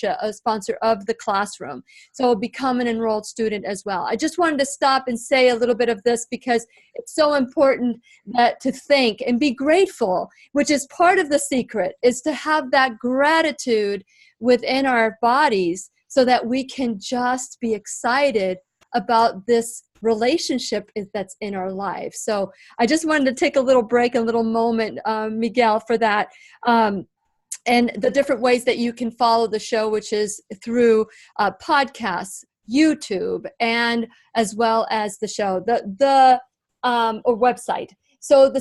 of the classroom. So become an enrolled student as well. I just wanted to stop and say a little bit of this because it's so important that to think and be grateful, which is part of the secret, is to have that gratitude within our bodies so that we can just be excited about this relationship that's in our life. So I just wanted to take a little break, a little moment, Miguel, for that. And the different ways that you can follow the show, which is through podcasts, YouTube, and as well as the show, or website. So the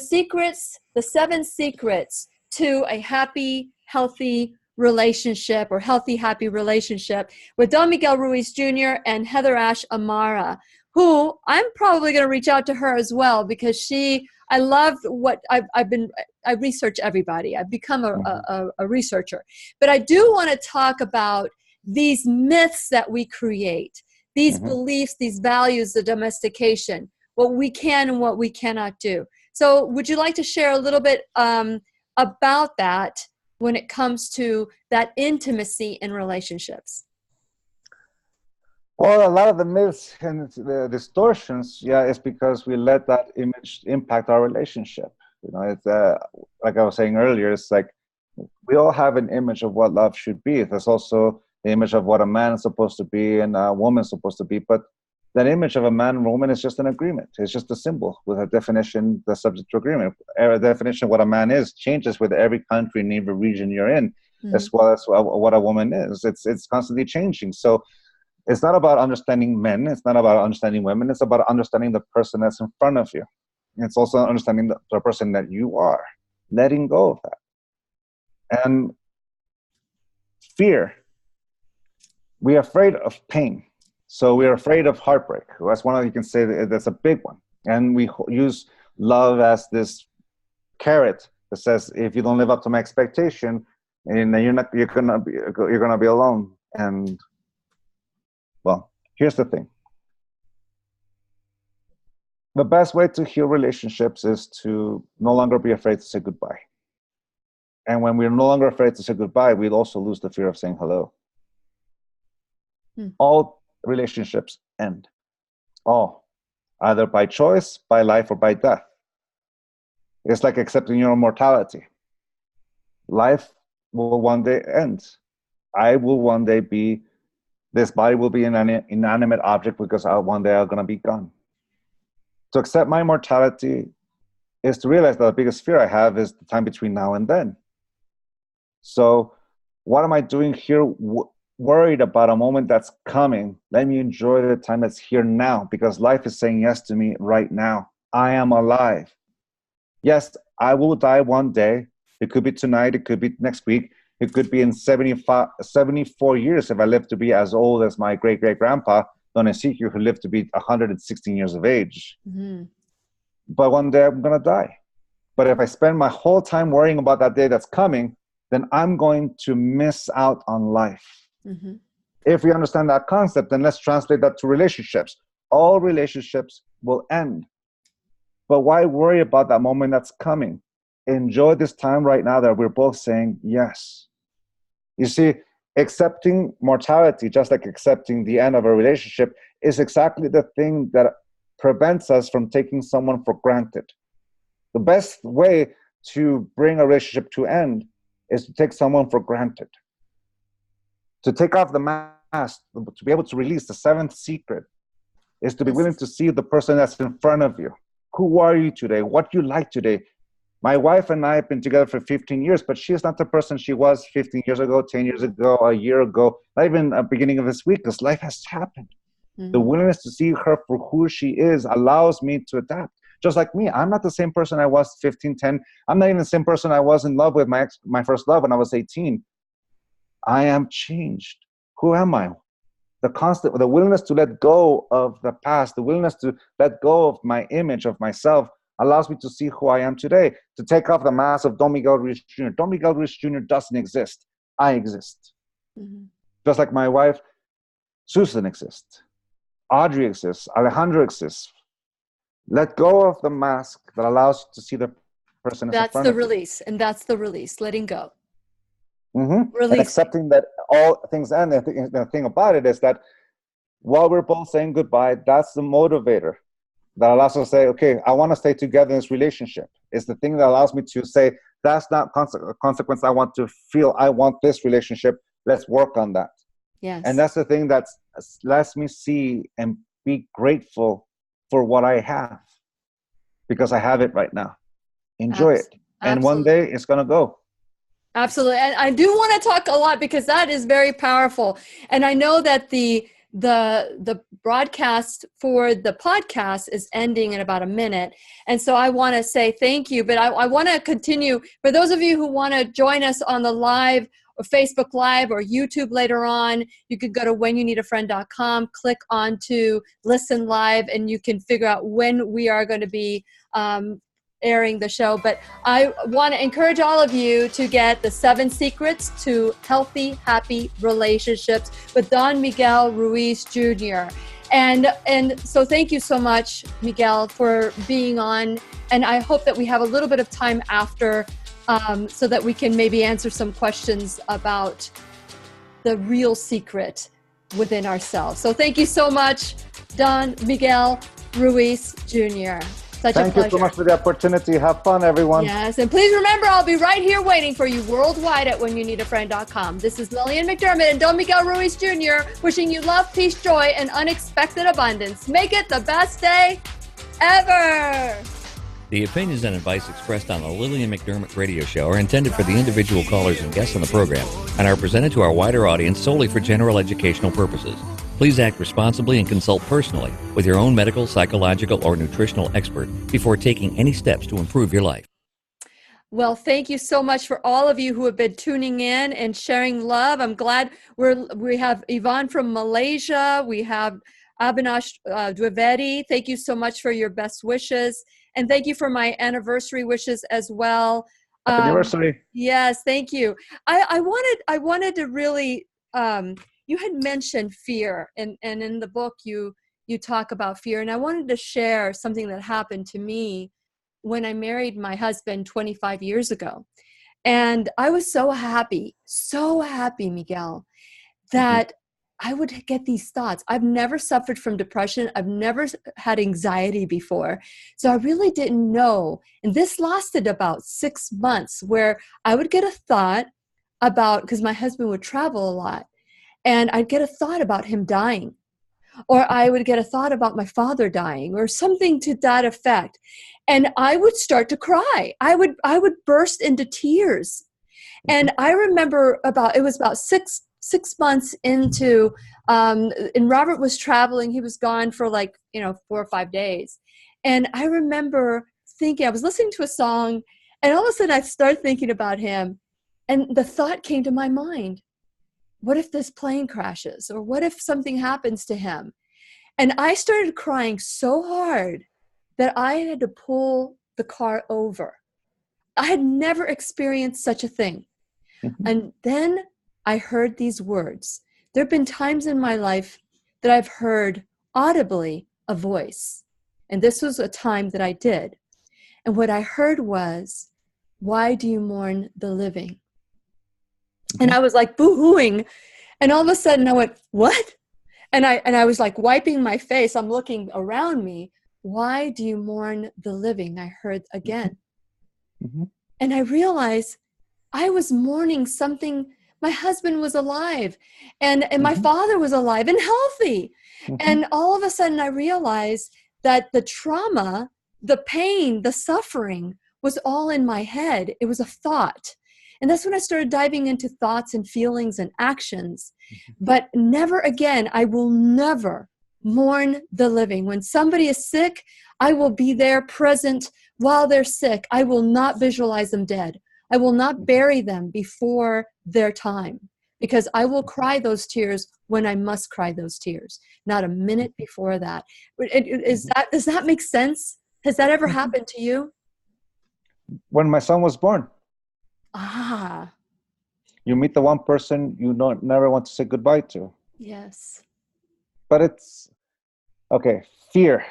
7 secrets to a happy, healthy relationship, or healthy, happy relationship, with Don Miguel Ruiz Jr. and Heather Ash Amara, who I'm probably going to reach out to her as well, because I love what I research everybody. I've become a researcher. But I do want to talk about these myths that we create, these beliefs, these values, the domestication, what we can and what we cannot do. So would you like to share a little bit about that when it comes to that intimacy in relationships? Well, a lot of the myths and the distortions, is because we let that image impact our relationship. It's like I was saying earlier, it's like we all have an image of what love should be. There's also the image of what a man is supposed to be and a woman is supposed to be. But that image of a man and woman is just an agreement. It's just a symbol with a definition that's subject to agreement. A definition of what a man is changes with every country and every region you're in, as well as what a woman is. It's constantly changing. So it's not about understanding men. It's not about understanding women. It's about understanding the person that's in front of you. And it's also understanding the person that you are, letting go of that. And fear. We're afraid of pain. So we're afraid of heartbreak. That's one of, you can say that's a big one. And we use love as this carrot that says, if you don't live up to my expectation, and you're gonna be alone. And well, here's the thing. The best way to heal relationships is to no longer be afraid to say goodbye. And when we're no longer afraid to say goodbye, we'll also lose the fear of saying hello. All relationships end. All. Either by choice, by life, or by death. It's like accepting your own mortality. Life will one day end. I will one day be, this body will be an inanimate object because one day I'm going to be gone. To accept my mortality is to realize that the biggest fear I have is the time between now and then. So what am I doing here worried about a moment that's coming? Let me enjoy the time that's here now, because life is saying yes to me right now. I am alive. Yes, I will die one day. It could be tonight. It could be next week. It could be in 74 years if I live to be as old as my great-great-grandpa, Don Ezekiel, who lived to be 116 years of age. But one day I'm going to die. But if I spend my whole time worrying about that day that's coming, then I'm going to miss out on life. If we understand that concept, then let's translate that to relationships. All relationships will end. But why worry about that moment that's coming? Enjoy this time right now that we're both saying yes. You see, accepting mortality, just like accepting the end of a relationship, is exactly the thing that prevents us from taking someone for granted. The best way to bring a relationship to end is to take someone for granted. To take off the mask, to be able to release the 7th secret, is to be willing to see the person that's in front of you. Who are you today? What you like today? My wife and I have been together for 15 years, but she is not the person she was 15 years ago, 10 years ago, a year ago, not even at the beginning of this week, because life has happened. The willingness to see her for who she is allows me to adapt. Just like me, I'm not the same person I was 15, 10. I'm not even the same person I was in love with my first love when I was 18. I am changed. Who am I? The willingness to let go of the past, the willingness to let go of my image of myself allows me to see who I am today, to take off the mask of Don Miguel Ruiz Jr. Don Miguel Ruiz Jr. doesn't exist. I exist. Just like my wife, Susan exists. Audrey exists. Alejandro exists. Let go of the mask that allows you to see the person in front of you. That's the release, and that's the release, letting go. And accepting that all things end. The thing about it is that while we're both saying goodbye, that's the motivator that allows us to say, okay, I want to stay together in this relationship. It's the thing that allows me to say, that's not a consequence I want to feel. I want this relationship. Let's work on that. Yes. And that's the thing that lets me see and be grateful for what I have because I have it right now. Enjoy it. And one day it's going to go. Absolutely. And I do want to talk a lot because that is very powerful. And I know that the broadcast for the podcast is ending in about a minute. And so I want to say thank you, but I want to continue. For those of you who want to join us on the live or Facebook Live or YouTube later on, you could go to whenyounneedafriend.com, click on to listen live, and you can figure out when we are going to be airing the show. But I want to encourage all of you to get the 7 Secrets to Healthy, Happy Relationships with Don Miguel Ruiz Jr. And so thank you so much, Miguel, for being on. And I hope that we have a little bit of time after so that we can maybe answer some questions about the real secret within ourselves. So thank you so much, Don Miguel Ruiz Jr. Thank you so much for the opportunity. Have fun, everyone. Yes, and please remember, I'll be right here waiting for you worldwide at whenyounneedafriend.com. This is Lillian McDermott and Don Miguel Ruiz Jr. wishing you love, peace, joy, and unexpected abundance. Make it the best day ever. The opinions and advice expressed on the Lillian McDermott radio show are intended for the individual callers and guests on the program and are presented to our wider audience solely for general educational purposes. Please act responsibly and consult personally with your own medical, psychological, or nutritional expert before taking any steps to improve your life. Well, thank you so much for all of you who have been tuning in and sharing love. I'm glad we have Yvonne from Malaysia. We have Abhinash Dwivedi. Thank you so much for your best wishes. And thank you for my anniversary wishes as well. Happy anniversary. Yes, thank you. I wanted to really, you had mentioned fear, and in the book you talk about fear, and I wanted to share something that happened to me when I married my husband 25 years ago. And I was so happy, Miguel, that I would get these thoughts. I've never suffered from depression. I've never had anxiety before. So I really didn't know. And this lasted about 6 months where I would get a thought about, because my husband would travel a lot, and I'd get a thought about him dying. Or I would get a thought about my father dying or something to that effect. And I would start to cry. I would burst into tears. And I remember it was about six months into, and Robert was traveling. He was gone for 4 or 5 days. And I remember thinking, I was listening to a song, and all of a sudden I started thinking about him. And the thought came to my mind, what if this plane crashes? Or what if something happens to him? And I started crying so hard that I had to pull the car over. I had never experienced such a thing. And then I heard these words. There have been times in my life that I've heard audibly a voice. And this was a time that I did. And what I heard was, why do you mourn the living? And I was like boo-hooing. And all of a sudden I went, what? And I was like wiping my face. I'm looking around me. Why do you mourn the living? I heard again. And I realized I was mourning something. My husband was alive and my father was alive and healthy. And all of a sudden I realized that the trauma, the pain, the suffering was all in my head. It was a thought. And that's when I started diving into thoughts and feelings and actions. But never again, I will never mourn the living. When somebody is sick, I will be there present while they're sick. I will not visualize them dead. I will not bury them before their time, because I will cry those tears when I must cry those tears, not a minute before that. Does that make sense? Has that ever happened to you? When my son was born. You meet the one person you never want to say goodbye to. Yes. But it's, okay, fear.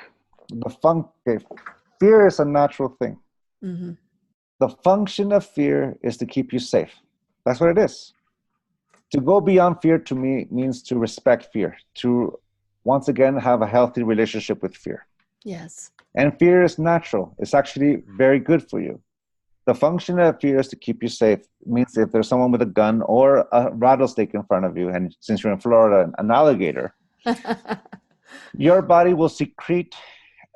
Fear is a natural thing. The function of fear is to keep you safe. That's what it is. To go beyond fear to me means to respect fear, to once again have a healthy relationship with fear. Yes. And fear is natural. It's actually very good for you. The function of fear is to keep you safe. It means if there's someone with a gun or a rattlesnake in front of you, and since you're in Florida, an alligator, your body will secrete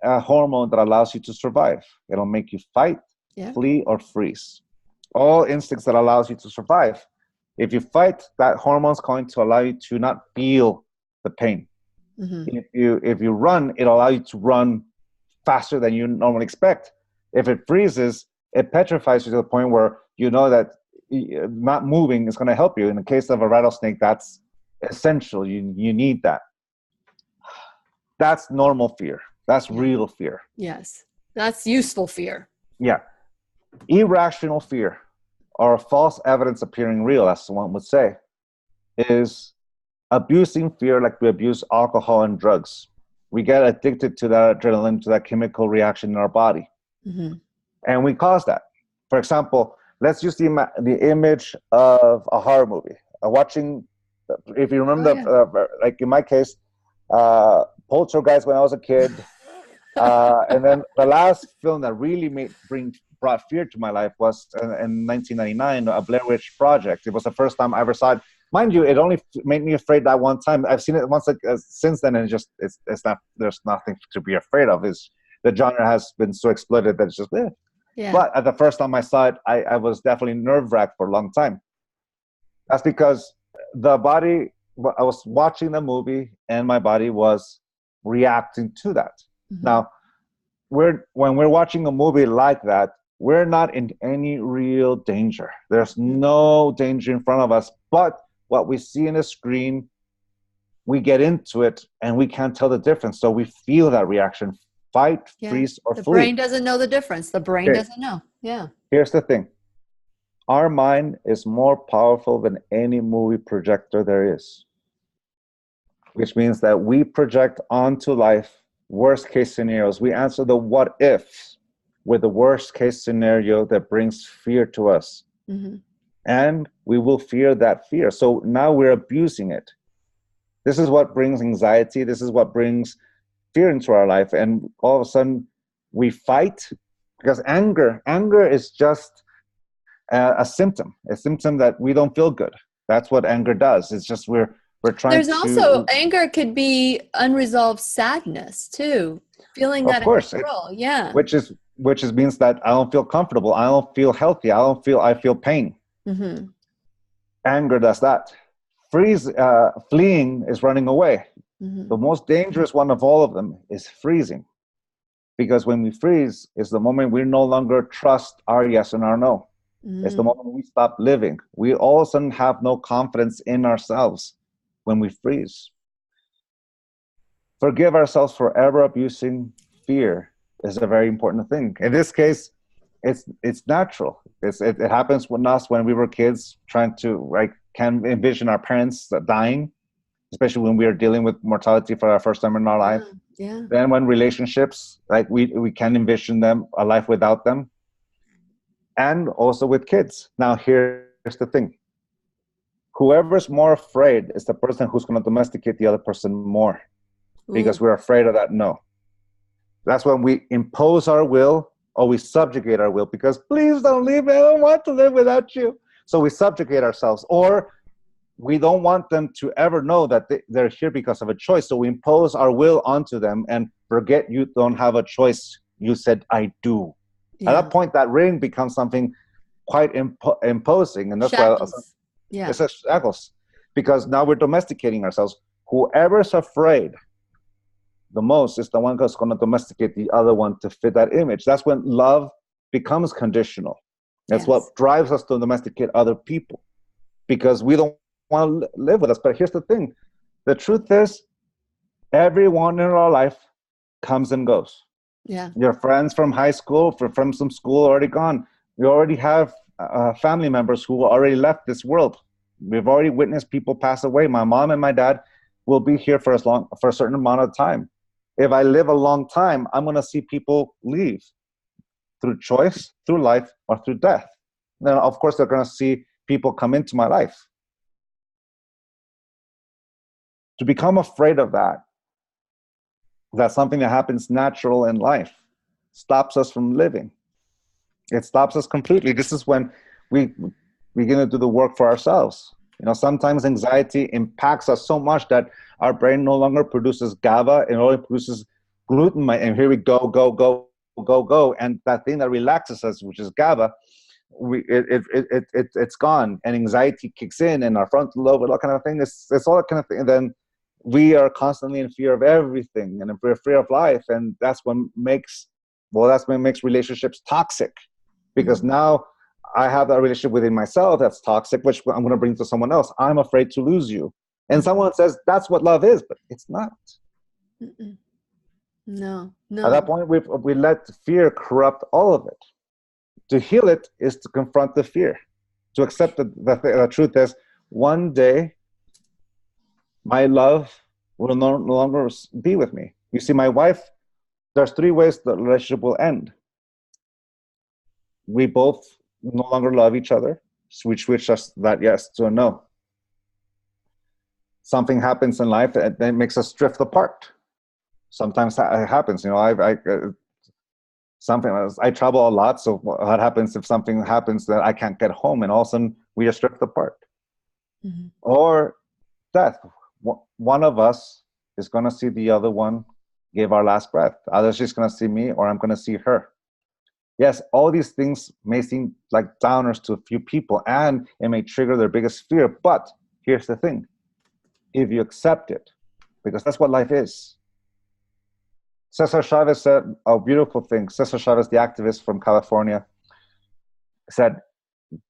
a hormone that allows you to survive. It'll make you fight, flee, or freeze. All instincts that allows you to survive. If you fight, that hormone's going to allow you to not feel the pain. Mm-hmm. If you run, it'll allow you to run faster than you normally expect. If it freezes, it petrifies you to the point where you know that not moving is going to help you. In the case of a rattlesnake, that's essential. You need that. That's normal fear. That's real fear. Yes. That's useful fear. Yeah. Irrational fear, or false evidence appearing real, as one would say, is abusing fear like we abuse alcohol and drugs. We get addicted to that adrenaline, to that chemical reaction in our body. Mm-hmm. And we cause that. For example, let's use the image of a horror movie. Watching, if you remember, like in my case, Poltergeist when I was a kid. And then the last film that really brought fear to my life was in 1999, A Blair Witch Project. It was the first time I ever saw it. Mind you, it only made me afraid that one time. I've seen it once since then, and it's not. There's nothing to be afraid of. The genre has been so exploited that it's just Yeah. But at the first time I saw it, I was definitely nerve-wracked for a long time. That's because I was watching the movie and my body was reacting to that. Mm-hmm. Now, when we're watching a movie like that, we're not in any real danger. There's no danger in front of us, but what we see in the screen, we get into it and we can't tell the difference. So we feel that reaction. Fight, freeze, or flee. The brain doesn't know the difference. The brain doesn't know. Yeah. Here's the thing. Our mind is more powerful than any movie projector there is. Which means that we project onto life worst case scenarios. We answer the what ifs with the worst case scenario that brings fear to us. Mm-hmm. And we will fear that fear. So now we're abusing it. This is what brings anxiety. This is what brings fear into our life, and all of a sudden we fight because anger is just a symptom that we don't feel good. That's what anger does. It's just we're trying. There's also anger could be unresolved sadness too, feeling that. Of course, which means that I don't feel comfortable. I don't feel healthy. I feel pain. Mm-hmm. Anger does that. Fleeing is running away. Mm-hmm. The most dangerous one of all of them is freezing. Because when we freeze, is the moment we no longer trust our yes and our no. Mm-hmm. It's the moment we stop living. We all of a sudden have no confidence in ourselves when we freeze. Forgive ourselves for ever abusing fear is a very important thing. In this case, it's natural. It happens with us when we were kids, trying to can envision our parents dying, especially when we are dealing with mortality for our first time in our life. Yeah. Then when relationships, we can envision a life without them. And also with kids. Now here's the thing. Whoever's more afraid is the person who's going to domesticate the other person more. Because we're afraid of that no. That's when we impose our will or we subjugate our will because please don't leave me. I don't want to live without you. So we subjugate ourselves, or we don't want them to ever know that they're here because of a choice. So we impose our will onto them and forget you don't have a choice. You said, I do. Yeah. At that point, that ring becomes something quite imposing. And that's shackles. Why it's a shackles. Because now we're domesticating ourselves. Whoever's afraid the most is the one who's going to domesticate the other one to fit that image. That's when love becomes conditional. That's what drives us to domesticate other people. Because we don't want to live with us. But here's the thing. The truth is, everyone in our life comes and goes. Yeah. Your friends from high school, from some school, already gone. We already have family members who already left this world. We've already witnessed people pass away. My mom and my dad will be here for a certain amount of time. If I live a long time, I'm going to see people leave through choice, through life, or through death. Then, of course, they're going to see people come into my life. To become afraid of that's something that happens natural in life, stops us from living. It stops us completely. This is when we begin to do the work for ourselves. Sometimes anxiety impacts us so much that our brain no longer produces GABA. It only produces gluten, and here we go. And that thing that relaxes us, which is GABA, it's gone, and anxiety kicks in, and our frontal lobe, and all kind of thing. It's all that kind of thing. And then we are constantly in fear of everything, and we're fear of life, and that's what makes relationships toxic. Because now I have that relationship within myself that's toxic, which I'm going to bring to someone else. I'm afraid to lose you, and someone says that's what love is, but it's not. Mm-mm. No. At that point, we let fear corrupt all of it. To heal it is to confront the fear, to accept the truth is one day my love will no longer be with me. You see, my wife, there's 3 ways the relationship will end. We both no longer love each other, which us that yes to a no. Something happens in life that makes us drift apart. Sometimes that happens. I travel a lot, so what happens if something happens that I can't get home, and all of a sudden we just drift apart? Mm-hmm. Or death. One of us is going to see the other one give our last breath. Either she's going to see me, or I'm going to see her. Yes, all these things may seem like downers to a few people, and it may trigger their biggest fear. But here's the thing: if you accept it, because that's what life is. Cesar Chavez said a beautiful thing. Cesar Chavez, the activist from California, said,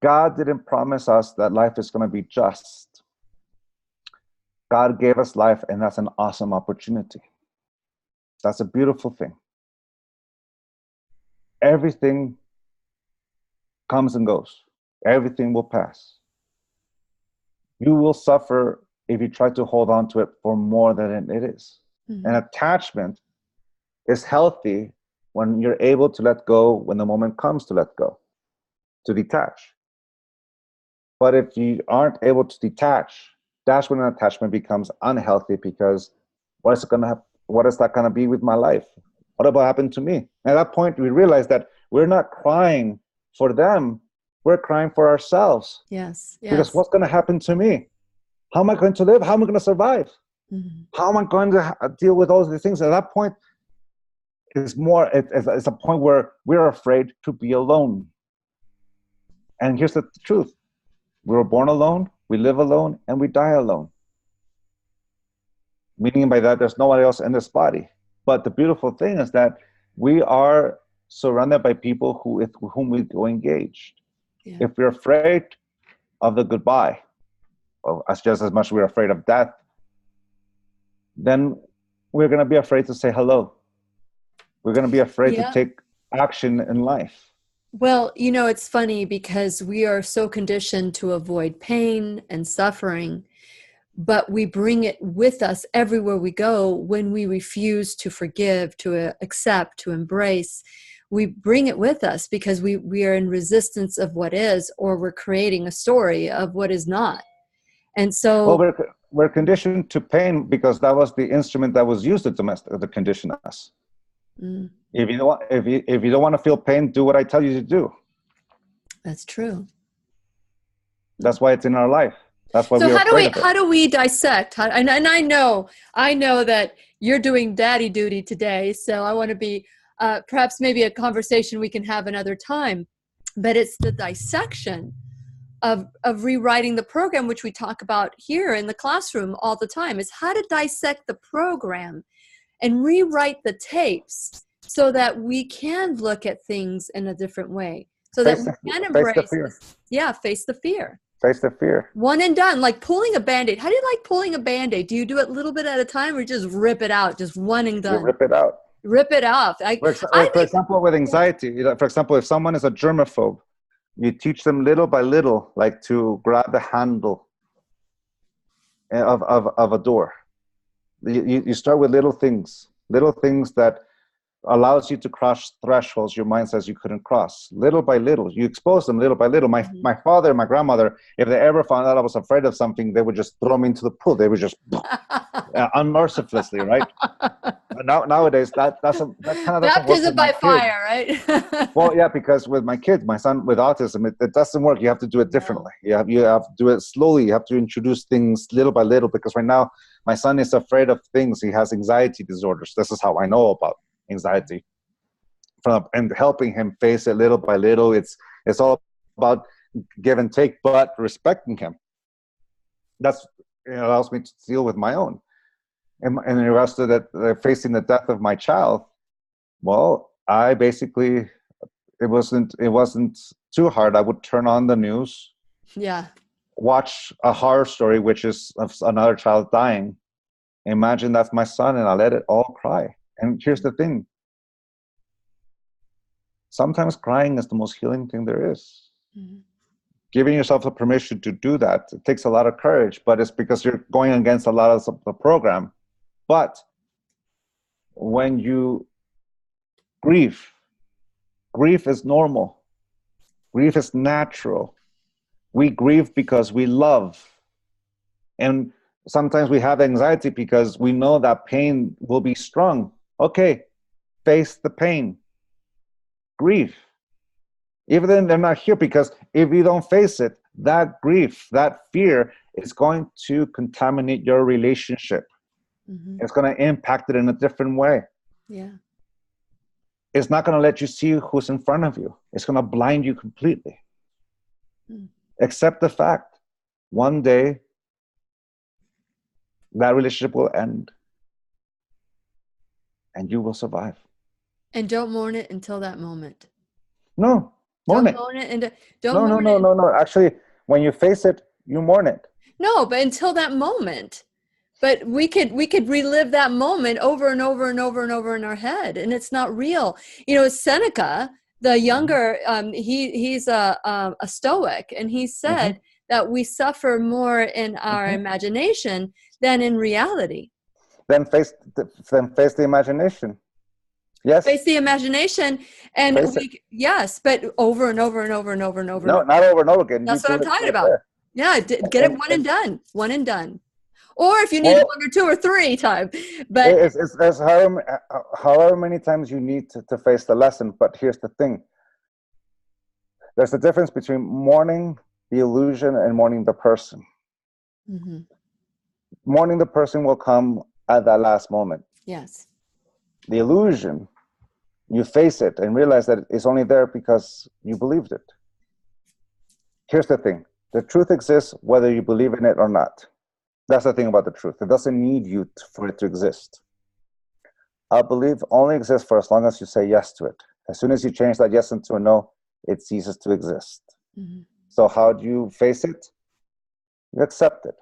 God didn't promise us that life is going to be just. God gave us life, and that's an awesome opportunity. That's a beautiful thing. Everything comes and goes. Everything will pass. You will suffer if you try to hold on to it for more than it is. Mm-hmm. And attachment is healthy when you're able to let go when the moment comes to let go, to detach. But if you aren't able to detach, that's when an attachment becomes unhealthy, because what is that going to be with my life? What about happened to me? At that point, we realize that we're not crying for them. We're crying for ourselves. Yes. Because what's going to happen to me? How am I going to live? How am I going to survive? Mm-hmm. How am I going to deal with all these things? At that point, it's a point where we're afraid to be alone. And here's the truth. We were born alone, we live alone, and we die alone. Meaning by that, there's nobody else in this body. But the beautiful thing is that we are surrounded by people with whom we go engaged. Yeah. If we're afraid of the goodbye, just as much as we're afraid of death, then we're going to be afraid to say hello. We're going to be afraid to take action in life. Well, it's funny because we are so conditioned to avoid pain and suffering, but we bring it with us everywhere we go when we refuse to forgive, to accept, to embrace. We bring it with us because we are in resistance of what is, or we're creating a story of what is not. And so... Well, we're conditioned to pain because that was the instrument that was used to condition us. Mm. If you don't want to feel pain, do what I tell you to do. That's true. That's why it's in our life. That's why. So how do we dissect? And I know that you're doing daddy duty today, so I want to be perhaps maybe a conversation we can have another time. But it's the dissection of rewriting the program, which we talk about here in the classroom all the time. Is how to dissect the program and rewrite the tapes so that we can look at things in a different way. So that we can embrace the fear. Face the fear. Face the fear. One and done, like pulling a Band-Aid. How do you like pulling a Band-Aid? Do you do it a little bit at a time or just rip it out, just one and done? You rip it out. Rip it off. For example, with anxiety, for example, if someone is a germaphobe, you teach them little by little, like to grab the handle of a door. You start with little things that allows you to cross thresholds your mind says you couldn't cross. Little by little, you expose them little by little. My father and my grandmother, if they ever found out I was afraid of something, they would just throw me into the pool. They would just unmercifully, right? Nowadays, that kind of baptism by fire, right? Well, yeah, because with my kids, my son with autism, it doesn't work. You have to do it differently. You have to do it slowly. You have to introduce things little by little, because right now My son is afraid of things. He has anxiety disorders. This is how I know about anxiety. And helping him face it little by little. It's all about give and take, but respecting him. That's, it allows me to deal with my own. And in regards to that, facing the death of my child, well, I basically, it wasn't too hard. I would turn on the news, watch a horror story, which is of another child dying. Imagine that's my son, and I let it all cry. And here's the thing. Sometimes crying is the most healing thing there is. Mm-hmm. Giving yourself the permission to do that, it takes a lot of courage, but it's because you're going against a lot of the program. But when you grieve is normal. Grief is natural. We grieve because we love. And sometimes we have anxiety because we know that pain will be strong. Okay, face the pain. Grief. Even then they're not here, because if you don't face it, that grief, that fear is going to contaminate your relationship. Mm-hmm. It's going to impact it in a different way. Yeah. It's not going to let you see who's in front of you. It's going to blind you completely. Mm. Accept the fact, one day, that relationship will end. And you will survive. And don't mourn it until that moment. No, mourn it. Don't mourn it. And don't mourn it. No. Actually, when you face it, you mourn it. No, but until that moment. But we could relive that moment over and over and over and over in our head, and it's not real. You know, Seneca, the younger, he's a Stoic, and he said that we suffer more in our imagination than in reality. Then face the imagination. Yes. Face the imagination, and yes, but over and over and over and over and over. No, not over and over again. That's what I'm talking about. There. Yeah, get it one and done. One and done. Or if you need 1 or 2 or 3 times, but it's however many times you need to face the lesson. But here's the thing: there's a difference between mourning the illusion and mourning the person. Mm-hmm. Mourning the person will come at that last moment. Yes. The illusion, you face it and realize that it's only there because you believed it. Here's the thing: the truth exists whether you believe in it or not. That's the thing about the truth. It doesn't need you for it to exist. I believe only exists for as long as you say yes to it. As soon as you change that yes into a no, it ceases to exist. Mm-hmm. So how do you face it? You accept it.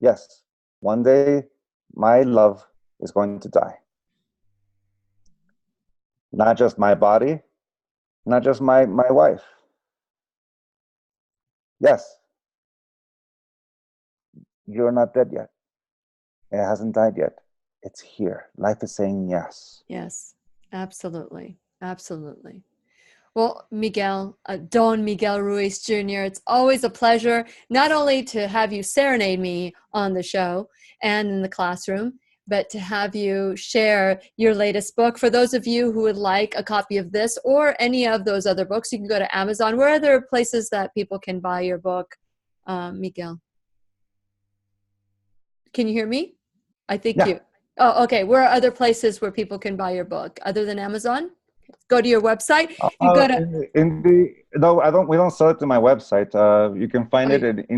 Yes, one day my love is going to die. Not just my body, not just my wife. Yes. You're not dead yet. It hasn't died yet. It's here. Life is saying yes. Yes, absolutely. Absolutely. Well, Miguel, Don Miguel Ruiz Jr., it's always a pleasure not only to have you serenade me on the show and in the classroom, but to have you share your latest book. For those of you who would like a copy of this or any of those other books, you can go to Amazon. Where are there places that people can buy your book, Miguel? Can you hear me? I think you. Oh, okay. Where are other places where people can buy your book other than Amazon? Go to your website. You go to we don't sell it to my website. You can find it at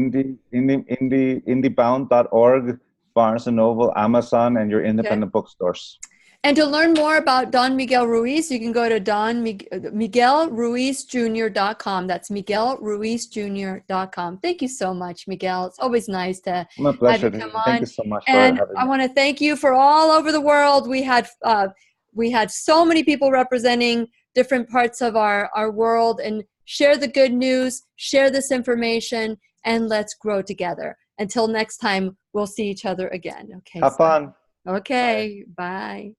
indiebound.org, Barnes and Noble, Amazon, and your independent bookstores. And to learn more about Don Miguel Ruiz, you can go to MiguelRuizJr.com. That's MiguelRuizJr.com. Thank you so much, Miguel. It's always nice to My pleasure. have you come on. Thank you so much. And I want to thank you for all over the world. We had so many people representing different parts of our world, and share the good news, share this information, and let's grow together. Until next time, we'll see each other again. Okay. Have fun. Okay. Bye.